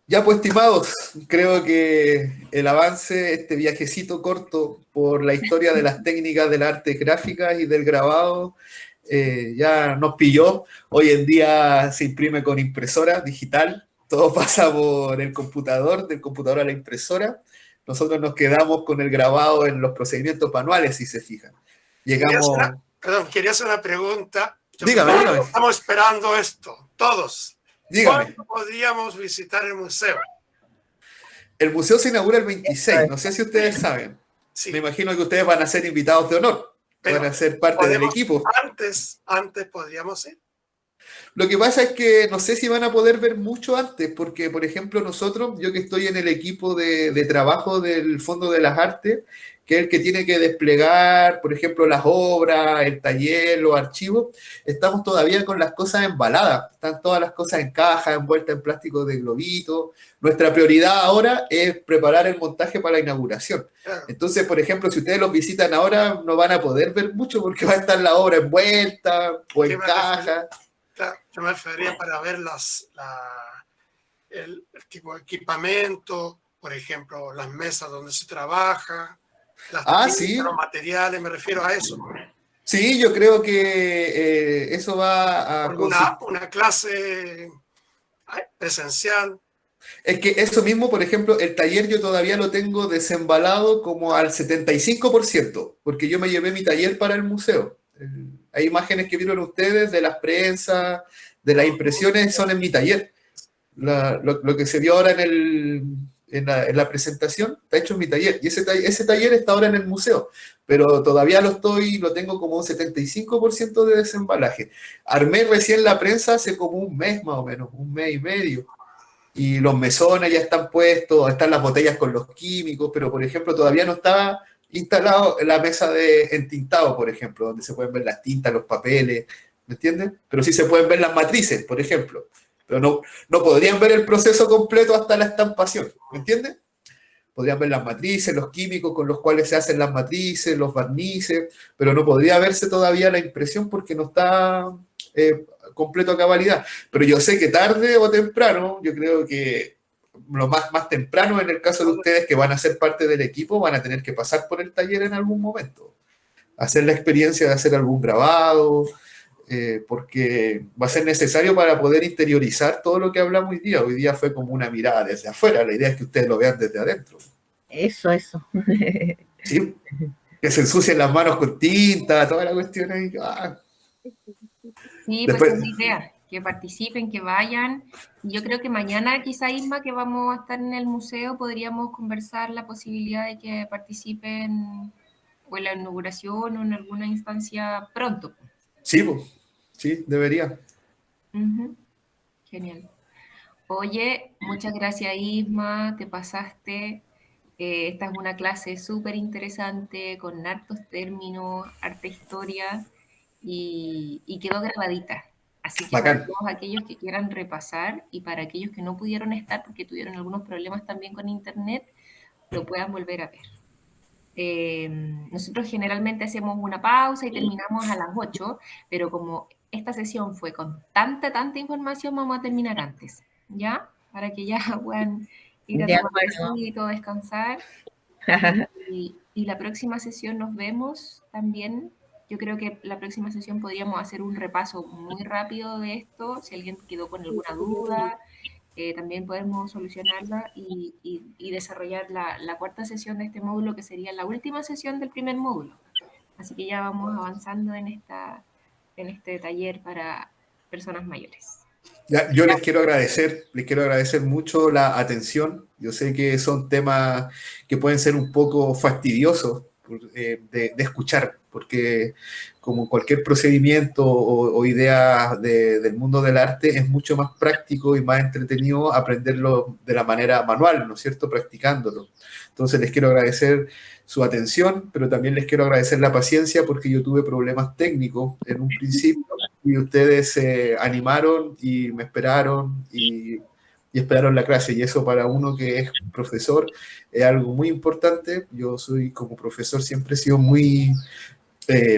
Ya pues, estimados, creo que el avance, este viajecito corto por la historia de las técnicas de las artes gráficas y del grabado, ya nos pilló. Hoy en día se imprime con impresora digital, todo pasa por el computador, del computador a la impresora. Nosotros nos quedamos con el grabado en los procedimientos manuales, si se fijan. Quería hacer una pregunta. Dígame. Estamos esperando esto, todos. Dígame. ¿Cuándo podríamos visitar el museo? el museo se inaugura el 26, no sé si ustedes saben. Sí. Me imagino que ustedes van a ser invitados de honor, van a ser parte del equipo. Antes podríamos ir. Lo que pasa es que no sé si van a poder ver mucho antes, porque, por ejemplo, nosotros, yo que estoy en el equipo de trabajo del Fondo de las Artes, que es el que tiene que desplegar, por ejemplo, las obras, el taller, los archivos, estamos todavía con las cosas embaladas, están todas las cosas en caja, envueltas en plástico de globito. Nuestra prioridad ahora es preparar el montaje para la inauguración. Claro. Entonces, por ejemplo, si ustedes los visitan ahora, no van a poder ver mucho porque va a estar la obra envuelta o en caja. Claro, yo me refería para ver el tipo de equipamiento, por ejemplo, las mesas donde se trabaja, sí. los materiales, me refiero a eso. Sí, yo creo que eso va a... Una clase presencial. Es que eso mismo, por ejemplo, el taller yo todavía lo tengo desembalado como al 75%, porque yo me llevé mi taller para el museo. Hay imágenes que vieron ustedes de las prensas, de las impresiones, son en mi taller. Lo que se vio ahora en la presentación está hecho en mi taller. Y ese taller está ahora en el museo, pero todavía lo tengo como un 75% de desembalaje. Armé recién la prensa hace como un mes más o menos, un mes y medio. Y los mesones ya están puestos, están las botellas con los químicos, pero por ejemplo todavía no estaba instalado en la mesa de entintado, por ejemplo, donde se pueden ver las tintas, los papeles, ¿me entiendes? Pero sí se pueden ver las matrices, por ejemplo. Pero no podrían ver el proceso completo hasta la estampación, ¿me entiendes? Podrían ver las matrices, los químicos con los cuales se hacen las matrices, los barnices, pero no podría verse todavía la impresión porque no está completo a cabalidad. Pero yo sé que tarde o temprano, yo creo que lo más temprano en el caso de ustedes que van a ser parte del equipo, van a tener que pasar por el taller en algún momento. Hacer la experiencia de hacer algún grabado, porque va a ser necesario para poder interiorizar todo lo que hablamos hoy día. Hoy día fue como una mirada desde afuera, la idea es que ustedes lo vean desde adentro. Eso. Sí, que se ensucien las manos con tinta, toda la cuestión ahí. Sí, pues es la idea, que participen, que vayan. Yo creo que mañana quizá, Isma, que vamos a estar en el museo, podríamos conversar la posibilidad de que participen o en la inauguración o en alguna instancia pronto. Sí, pues. Sí, debería. Genial. Oye, muchas gracias, Isma, te pasaste. Esta es una clase súper interesante, con hartos términos, harta historia, y quedó grabadita. Así que Bacán. para todos aquellos que quieran repasar y para aquellos que no pudieron estar porque tuvieron algunos problemas también con internet, lo puedan volver a ver. Nosotros generalmente hacemos una pausa y terminamos a las 8, pero como esta sesión fue con tanta información, vamos a terminar antes, ¿ya? Para que ya puedan ir a tomar besito, descansar. Y la próxima sesión nos vemos también. Yo creo que la próxima sesión podríamos hacer un repaso muy rápido de esto. Si alguien quedó con alguna duda, también podemos solucionarla y desarrollar la cuarta sesión de este módulo, que sería la última sesión del primer módulo. Así que ya vamos avanzando en este taller para personas mayores. Yo les quiero agradecer mucho la atención. Yo sé que son temas que pueden ser un poco fastidiosos de escuchar, porque como cualquier procedimiento o idea del mundo del arte, es mucho más práctico y más entretenido aprenderlo de la manera manual, ¿no es cierto?, practicándolo. Entonces les quiero agradecer su atención, pero también les quiero agradecer la paciencia, porque yo tuve problemas técnicos en un principio y ustedes se animaron y me esperaron y esperaron la clase, y eso para uno que es profesor es algo muy importante. Yo soy, como profesor, siempre he sido muy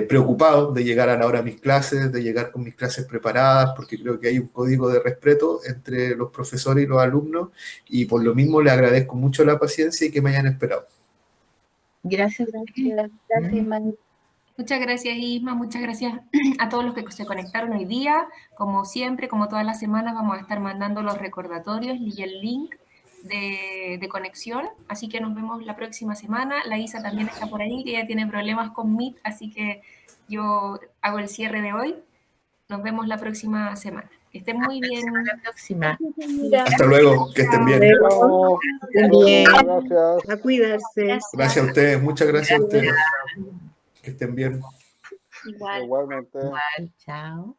preocupado de llegar a la hora a mis clases, de llegar con mis clases preparadas, porque creo que hay un código de respeto entre los profesores y los alumnos, y por lo mismo les agradezco mucho la paciencia y que me hayan esperado. Gracias, Isma. Muchas gracias, Isma. Muchas gracias a todos los que se conectaron hoy día. Como siempre, como todas las semanas, vamos a estar mandando los recordatorios y el link de conexión. Así que nos vemos la próxima semana. La Isa también está por ahí, que ella tiene problemas con Meet, así que yo hago el cierre de hoy. Nos vemos la próxima semana. Que estén muy bien. La próxima. Hasta luego, que estén bien. Chao. Bien. Gracias. A cuidarse. Gracias a ustedes, muchas gracias a ustedes. Que estén bien. Igual. Igualmente. Igual, chao.